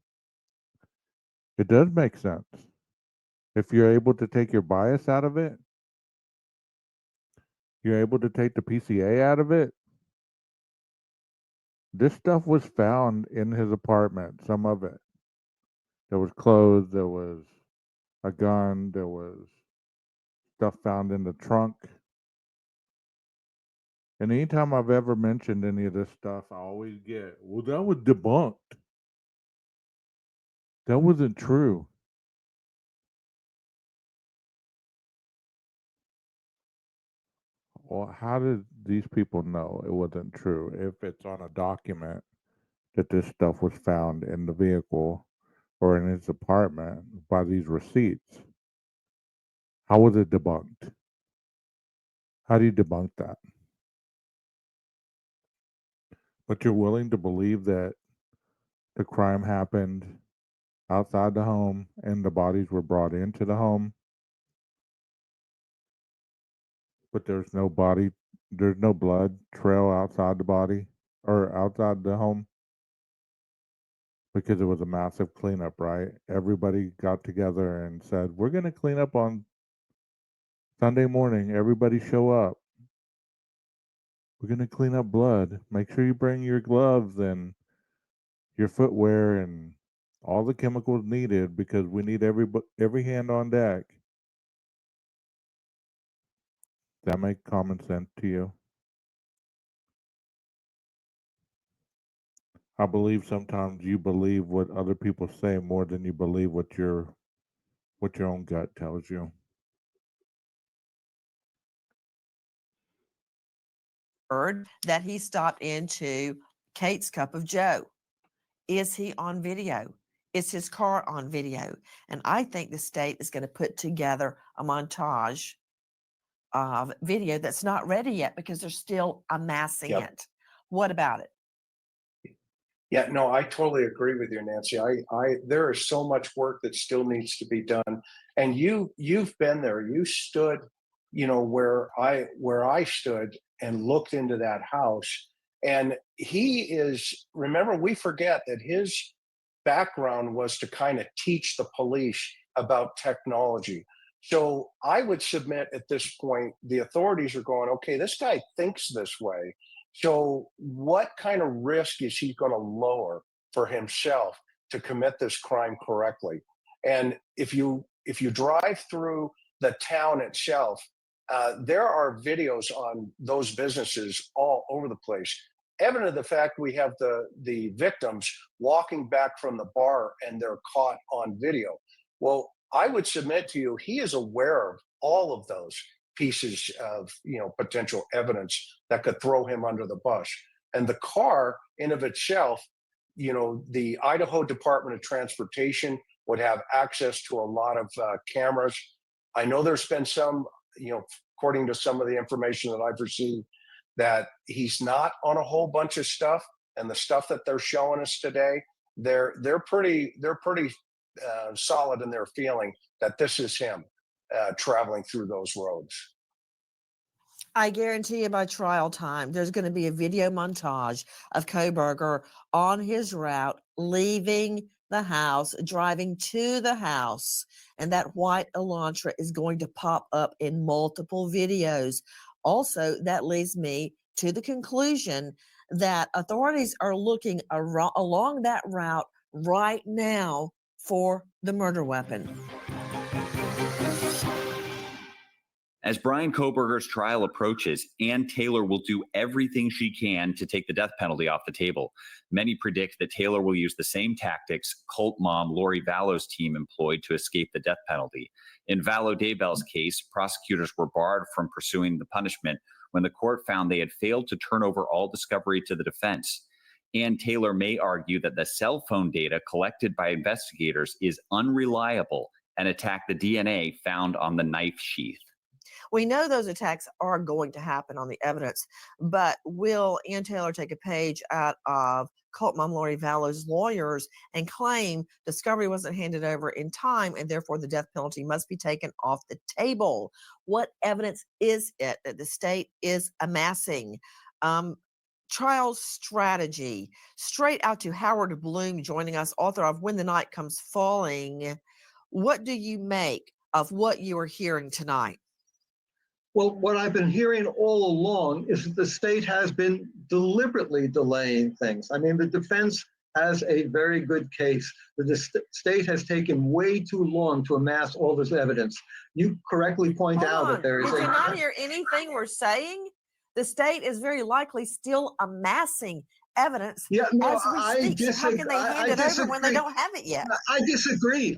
it does make sense. If you're able to take your bias out of it, you're able to take the PCA out of it. This stuff was found in his apartment, some of it. There was clothes, there was a gun, there was stuff found in the trunk. And anytime I've ever mentioned any of this stuff, I always get, well, that was debunked. That wasn't true. Well, how did these people know it wasn't true if it's on a document that this stuff was found in the vehicle or in his apartment by these receipts? How was it debunked? How do you debunk that? But you're willing to believe that the crime happened outside the home and the bodies were brought into the home, but there's no blood trail outside the body or outside the home because it was a massive cleanup, right? Everybody got together and said, we're going to clean up on Sunday morning. Everybody show up. We're going to clean up blood. Make sure you bring your gloves and your footwear and all the chemicals needed because we need every hand on deck. Does that make common sense to you? I believe sometimes you believe what other people say more than you believe what your own gut tells you. Heard that he stopped into Kate's Cup of Joe. Is he on video? Is his car on video? And I think the state is going to put together a montage of video that's not ready yet because they're still amassing Yep. it. What about it? Yeah, no, I totally agree with you, Nancy. There is so much work that still needs to be done. And you've been there. You stood, where I stood and looked into that house. And remember, we forget that his background was to kind of teach the police about technology. So I would submit at this point, the authorities are going, okay, this guy thinks this way. So what kind of risk is he going to lower for himself to commit this crime correctly? And if you drive through the town itself, there are videos on those businesses all over the place. Evident of the fact we have the victims walking back from the bar and they're caught on video. Well, I would submit to you, he is aware of all of those pieces of potential evidence that could throw him under the bus. And the car in of itself, the Idaho Department of Transportation would have access to a lot of cameras. I know there's been some, according to some of the information that I've received, that he's not on a whole bunch of stuff, and the stuff that they're showing us today, they're pretty solid in their feeling that this is him traveling through those roads. I guarantee you by trial time, there's going to be a video montage of Kohberger on his route, leaving the house, driving to the house, and that white Elantra is going to pop up in multiple videos. Also, that leads me to the conclusion that authorities are looking along that route right now for the murder weapon. As Brian Kohberger's trial approaches, Ann Taylor will do everything she can to take the death penalty off the table. Many predict that Taylor will use the same tactics cult mom Lori Vallow's team employed to escape the death penalty. In Vallow Daybell's case, prosecutors were barred from pursuing the punishment when the court found they had failed to turn over all discovery to the defense. Ann Taylor may argue that the cell phone data collected by investigators is unreliable and attack the DNA found on the knife sheath. We know those attacks are going to happen on the evidence, but will Ann Taylor take a page out of cult mom Lori Vallow's lawyers and claim discovery wasn't handed over in time and therefore the death penalty must be taken off the table? What evidence is it that the state is amassing? Trial strategy, straight out to Howard Bloom joining us, author of When the Night Comes Falling. What do you make of what you are hearing tonight? Well, what I've been hearing all along is that the state has been deliberately delaying things. I mean, the defense has a very good case. The state has taken way too long to amass all this evidence. You correctly point Hold out on. that there is Did you not hear anything we're saying? The state is very likely still amassing evidence Yeah, no, as we I speak. So how can they hand it over when they don't have it yet? I disagree.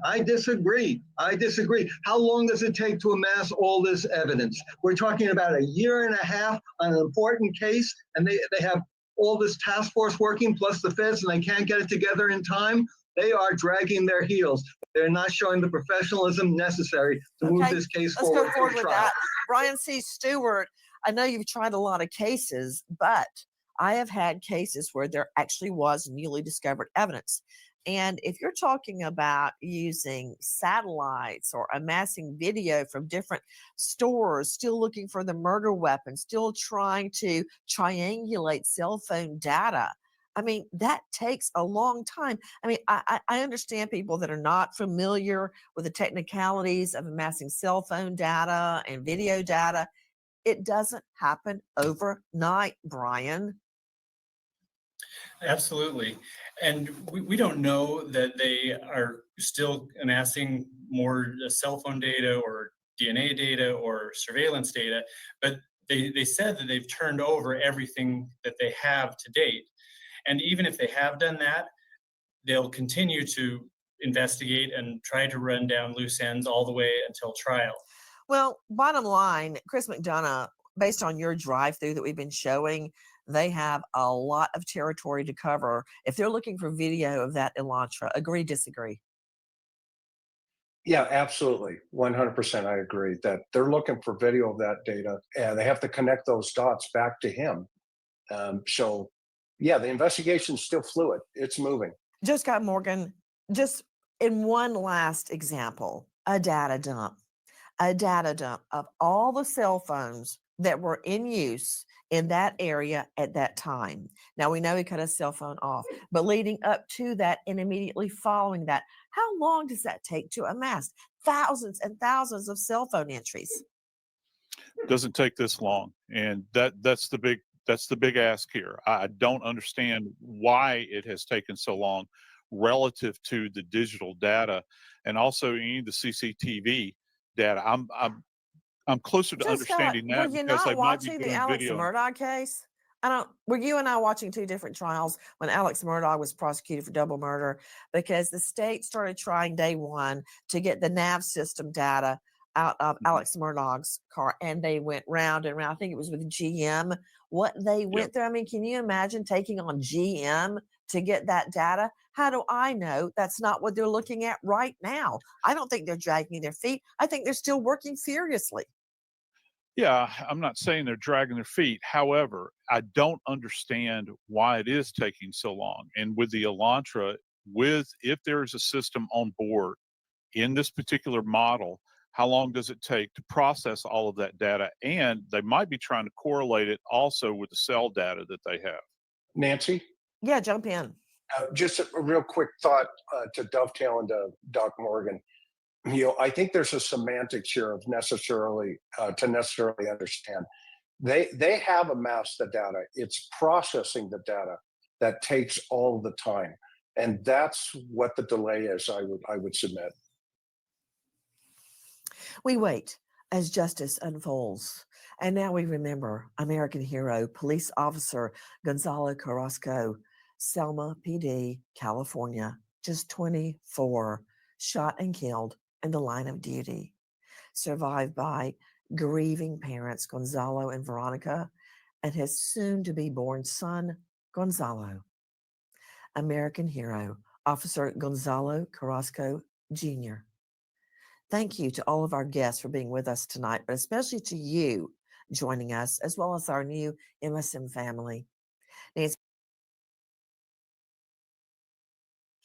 How long does it take to amass all this evidence? We're talking about a year and a half on an important case, and they have all this task force working, plus the feds, and they can't get it together in time. They are dragging their heels. They're not showing the professionalism necessary to move this case Let's forward. go forward to with trial. that. Brian C. Stewart, I know you've tried a lot of cases, but I have had cases where there actually was newly discovered evidence. And if you're talking about using satellites or amassing video from different stores, still looking for the murder weapon, still trying to triangulate cell phone data, I mean, that takes a long time. I mean, I understand people that are not familiar with the technicalities of amassing cell phone data and video data. It doesn't happen overnight, Brian. Absolutely. And we don't know that they are still amassing more cell phone data or DNA data or surveillance data, but they said that they've turned over everything that they have to date. And even if they have done that, they'll continue to investigate and try to run down loose ends all the way until trial. Well, bottom line, Chris McDonough, based on your drive-through that we've been showing, they have a lot of territory to cover. If they're looking for video of that Elantra, agree, disagree? Yeah, absolutely. 100%. I agree that they're looking for video of that data and they have to connect those dots back to him. So, yeah, the investigation's still fluid. It's moving. Joe Scott Morgan, just in one last example, a data dump of all the cell phones that were in use in that area at that time. Now, we know he cut his cell phone off, but leading up to that and immediately following that, how long does that take to amass? Thousands and thousands of cell phone entries. Doesn't take this long, and that's the big ask here. I don't understand why it has taken so long relative to the digital data and also any of the CCTV data. I'm closer to Joe understanding Scott, that were you because not they might be watching the doing Alex video. Murdaugh case? Were you and I watching two different trials when Alex Murdaugh was prosecuted for double murder? Because the state started trying day one to get the nav system data out of Alex Murdaugh's car, and they went round and round. I think it was with GM. What they went through, I mean, can you imagine taking on GM to get that data? How do I know that's not what they're looking at right now? I don't think they're dragging their feet. I think they're still working furiously. Yeah, I'm not saying they're dragging their feet. However, I don't understand why it is taking so long. And with the Elantra, if there's a system on board in this particular model, how long does it take to process all of that data? And they might be trying to correlate it also with the cell data that they have. Nancy? Yeah, jump in. Just a real quick thought to dovetail into Doc Morgan. I think there's a semantics here of necessarily understand. They have amassed the data. It's processing the data that takes all the time, and that's what the delay is. I would submit. We wait as justice unfolds. And now we remember American hero, police officer Gonzalo Carrasco, Selma PD, California, just 24, shot and killed in the line of duty. Survived by grieving parents, Gonzalo and Veronica, and his soon to be born son, Gonzalo. American hero, Officer Gonzalo Carrasco Jr. Thank you to all of our guests for being with us tonight, but especially to you joining us, as well as our new MSM family. Nancy.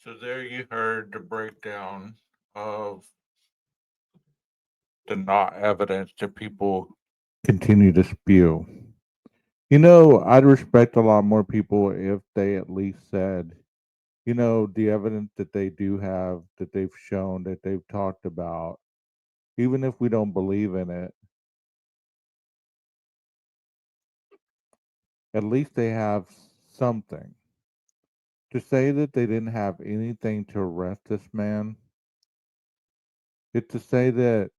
So there you heard the breakdown of the not evidence that people continue to spew. You know, I'd respect a lot more people if they at least said, you know, the evidence that they do have, that they've shown, that they've talked about, even if we don't believe in it, at least they have something. To say that they didn't have anything to arrest this man, it's to say that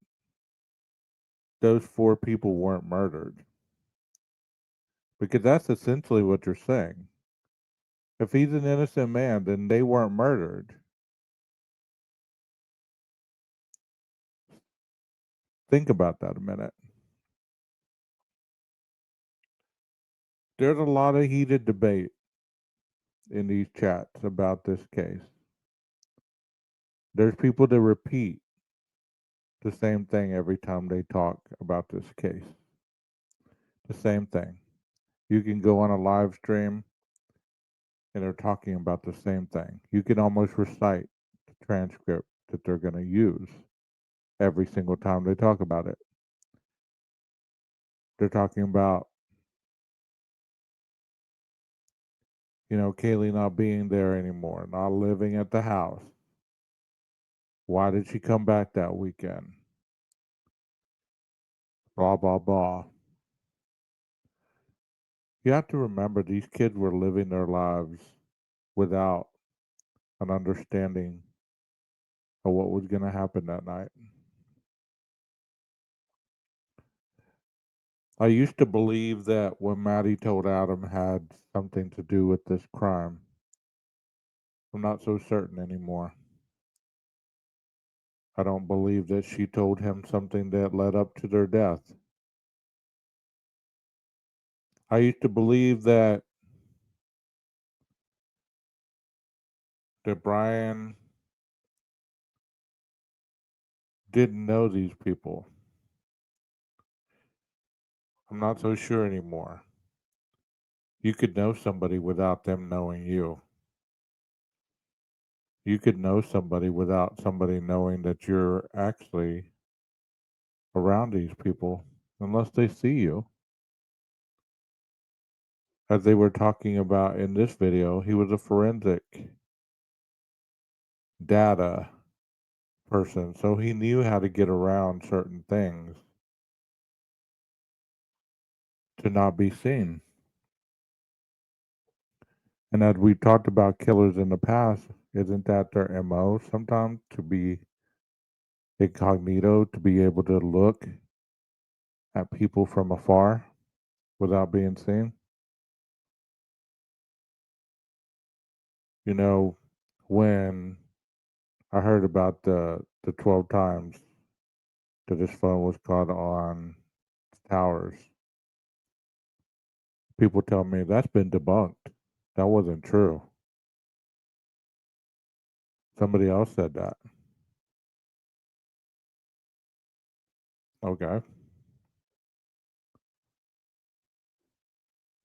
those 4 people weren't murdered. Because that's essentially what you're saying. If he's an innocent man, then they weren't murdered. Think about that a minute. There's a lot of heated debate in these chats about this case. There's people that repeat the same thing every time they talk about this case. The same thing. You can go on a live stream and they're talking about the same thing. You can almost recite the transcript that they're going to use every single time they talk about it. They're talking about, you know, Kaylee not being there anymore, not living at the house. Why did she come back that weekend? Blah, blah, blah. You have to remember these kids were living their lives without an understanding of what was going to happen that night. I used to believe that what Maddie told Adam had something to do with this crime. I'm not so certain anymore. I don't believe that she told him something that led up to their death. I used to believe that Brian didn't know these people. I'm not so sure anymore. You could know somebody without them knowing you. You could know somebody without somebody knowing that you're actually around these people unless they see you. As they were talking about in this video, he was a forensic data person, so he knew how to get around certain things to not be seen. And as we talked about killers in the past, isn't that their MO sometimes, to be incognito, to be able to look at people from afar without being seen? You know, when I heard about the 12 times that his phone was caught on towers, people tell me that's been debunked. That wasn't true. Somebody else said that. Okay.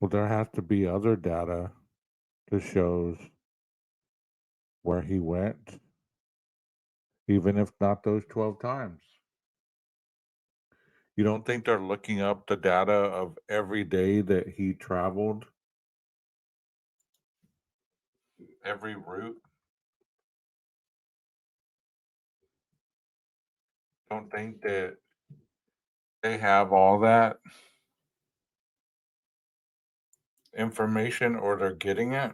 Well, there has to be other data that shows where he went, even if not those 12 times. You don't think they're looking up the data of every day that he traveled? Every route? Don't think that they have all that information, or they're getting it?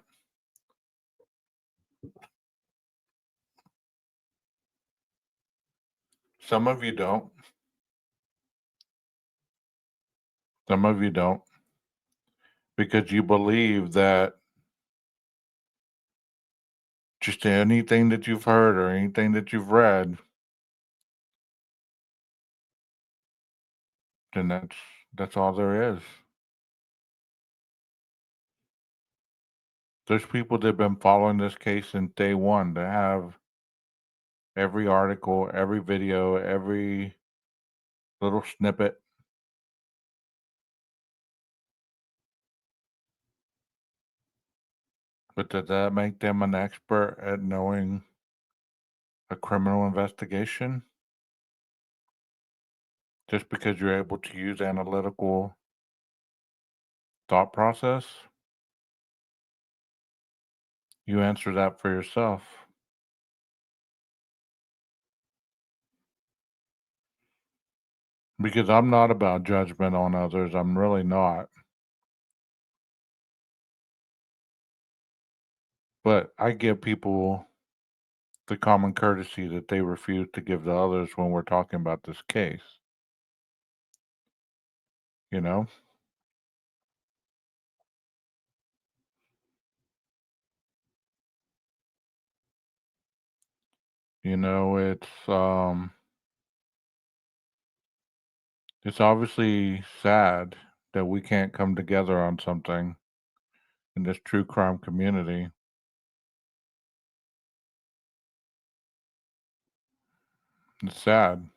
Some of you don't. Some of you don't. Because you believe that just anything that you've heard or anything that you've read, then that's all there is. There's people that have been following this case since day one that have every article, every video, every little snippet. But does that make them an expert at knowing a criminal investigation? Just because you're able to use analytical thought process? You answer that for yourself. Because I'm not about judgment on others. I'm really not. But I give people the common courtesy that they refuse to give to others when we're talking about this case. You know? It's obviously sad that we can't come together on something in this true crime community. It's sad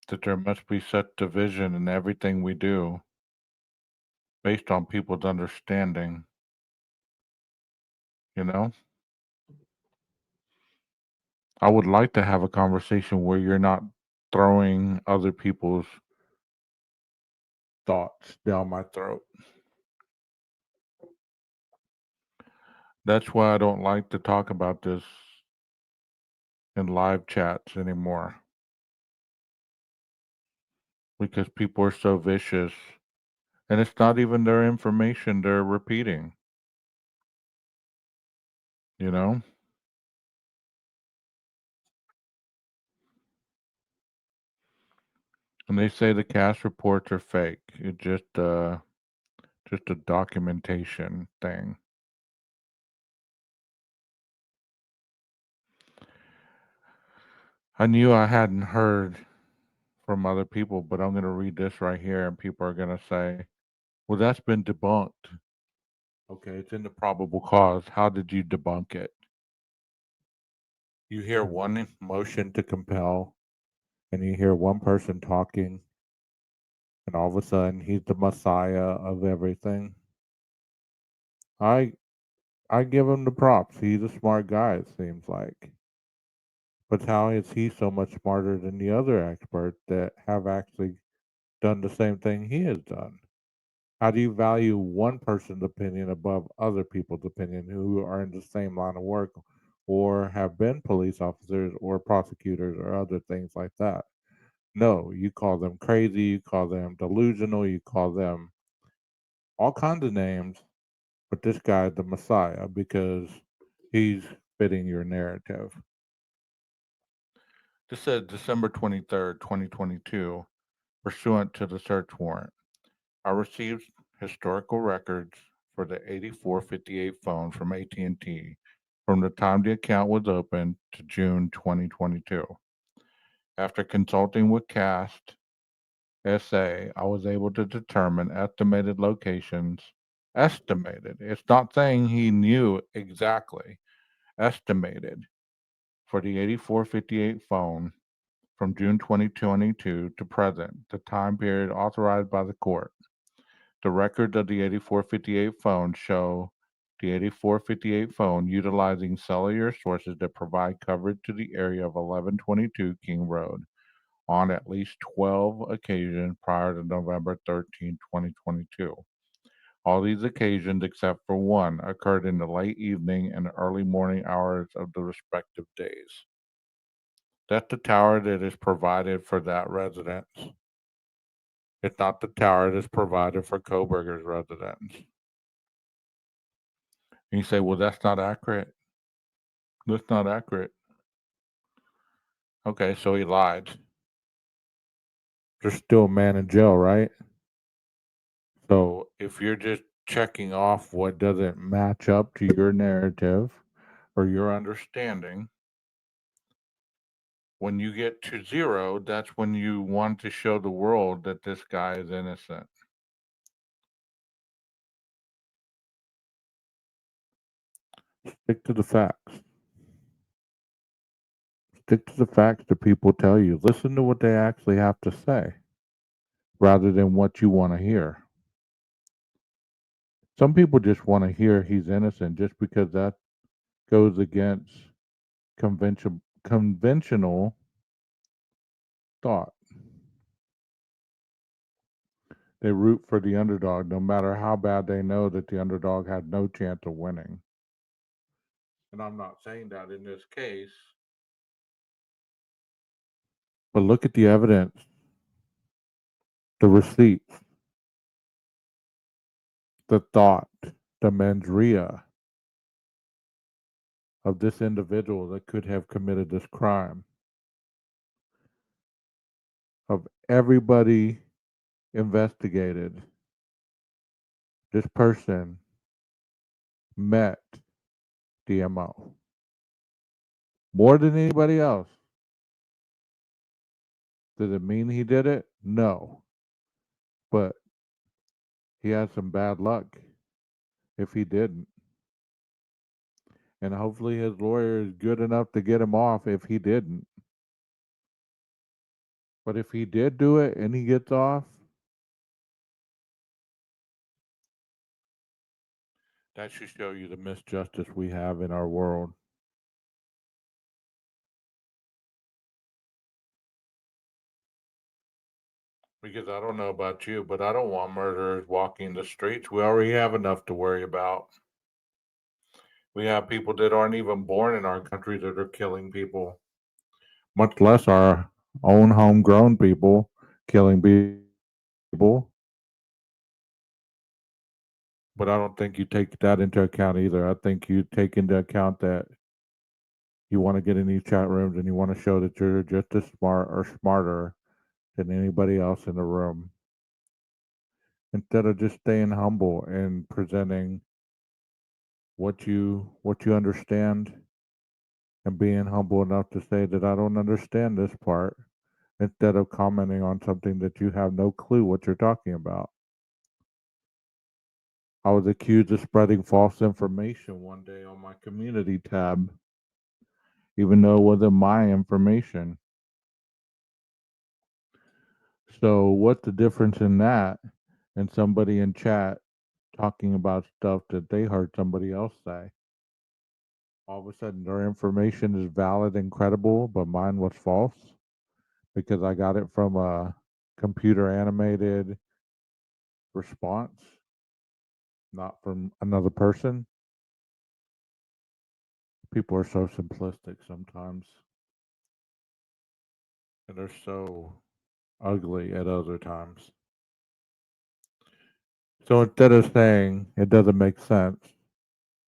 that there must be such division in everything we do based on people's understanding, you know? I would like to have a conversation where you're not throwing other people's thoughts down my throat. That's why I don't like to talk about this in live chats anymore. Because people are so vicious. And it's not even their information they're repeating. You know? And they say the cast reports are fake. It's just a documentation thing. I knew I hadn't heard from other people, but I'm going to read this right here, and people are going to say, well, that's been debunked. Okay, it's in the probable cause. How did you debunk it? You hear one motion to compel, and you hear one person talking, and all of a sudden he's the messiah of everything. I give him the props. He's a smart guy, it seems like. But how is he so much smarter than the other experts that have actually done the same thing he has done? How do you value one person's opinion above other people's opinion who are in the same line of work or have been police officers or prosecutors or other things like that? No, you call them crazy, you call them delusional, you call them all kinds of names, but this guy's the messiah because he's fitting your narrative. This said December 23rd, 2022, pursuant to the search warrant. I received historical records for the 8458 phone from AT&T from the time the account was opened to June 2022. After consulting with CAST SA, I was able to determine estimated locations. Estimated. It's not saying he knew exactly. Estimated for the 8458 phone from June 2022 to present, the time period authorized by the court. The records of the 8458 phone show the 8458 phone utilizing cellular sources that provide coverage to the area of 1122 King Road on at least 12 occasions prior to November 13, 2022. All these occasions, except for one, occurred in the late evening and early morning hours of the respective days. That's the tower that is provided for that residence. It's not the tower that's provided for Koberger's residence. And you say, well, that's not accurate. That's not accurate. Okay, so he lied. There's still a man in jail, right? So if you're just checking off what doesn't match up to your narrative or your understanding, when you get to zero, that's when you want to show the world that this guy is innocent. Stick to the facts. Stick to the facts that people tell you. Listen to what they actually have to say rather than what you want to hear. Some people just want to hear he's innocent just because that goes against conventional thought. They root for the underdog no matter how bad they know that the underdog had no chance of winning. And I'm not saying that in this case. But look at the evidence, the receipts, the thought, the mens rea of this individual that could have committed this crime. Of everybody investigated, this person met the MO more than anybody else. Does it mean he did it? No. But he had some bad luck if he didn't. And hopefully his lawyer is good enough to get him off if he didn't. But if he did do it and he gets off, that should show you the misjustice we have in our world. Because I don't know about you, but I don't want murderers walking the streets. We already have enough to worry about. We have people that aren't even born in our country that are killing people, much less our own homegrown people killing people. But I don't think you take that into account either. I think you take into account that you want to get in these chat rooms and you want to show that you're just as smart or smarter than anybody else in the room, instead of just staying humble and presenting what you understand and being humble enough to say that I don't understand this part, instead of commenting on something that you have no clue what you're talking about. I was accused of spreading false information one day on my community tab, even though it wasn't my information. So what's the difference in that and somebody in chat talking about stuff that they heard somebody else say? All of a sudden their information is valid and credible, but mine was false because I got it from a computer animated response, not from another person. People are so simplistic sometimes, and they're so ugly at other times. So instead of saying it doesn't make sense,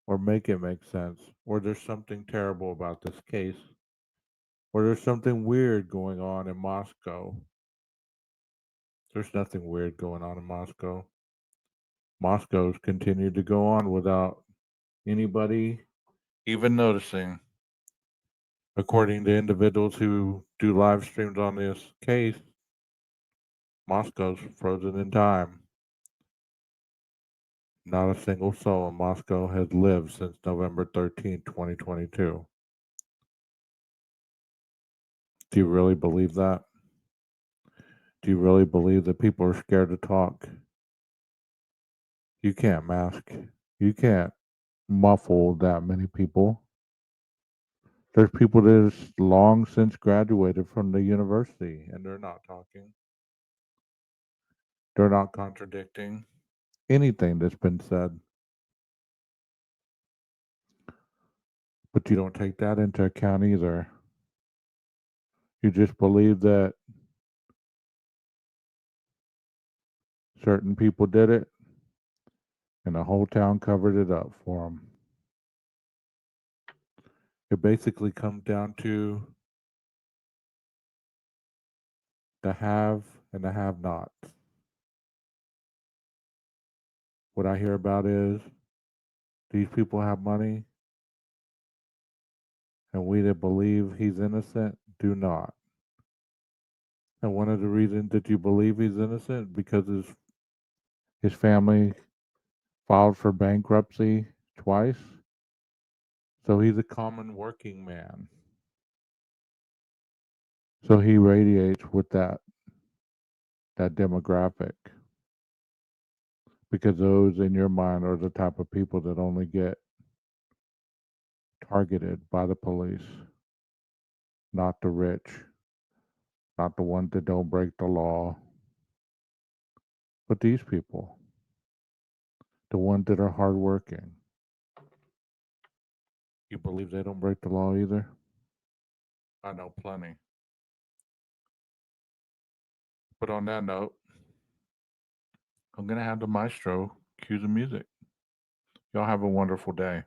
or make it make sense, or there's something terrible about this case, or there's something weird going on in Moscow, there's nothing weird going on in Moscow. Moscow's continued to go on without anybody even noticing. According to individuals who do live streams on this case, Moscow's frozen in time. Not a single soul in Moscow has lived since November 13, 2022. Do you really believe that? Do you really believe that people are scared to talk? You can't mask. You can't muffle that many people. There's people that has long since graduated from the university and they're not talking. They're not contradicting anything that's been said. But you don't take that into account either. You just believe that certain people did it and the whole town covered it up for them. It basically comes down to the have and the have nots. What I hear about is these people have money and we that believe he's innocent do not. And one of the reasons that you believe he's innocent because his family filed for bankruptcy twice. So he's a common working man. So he radiates with that demographic because those in your mind are the type of people that only get targeted by the police, not the rich, not the ones that don't break the law, but these people, the ones that are hardworking. You believe they don't break the law either? I know plenty. But on that note, I'm going to have the maestro cue the music. Y'all have a wonderful day.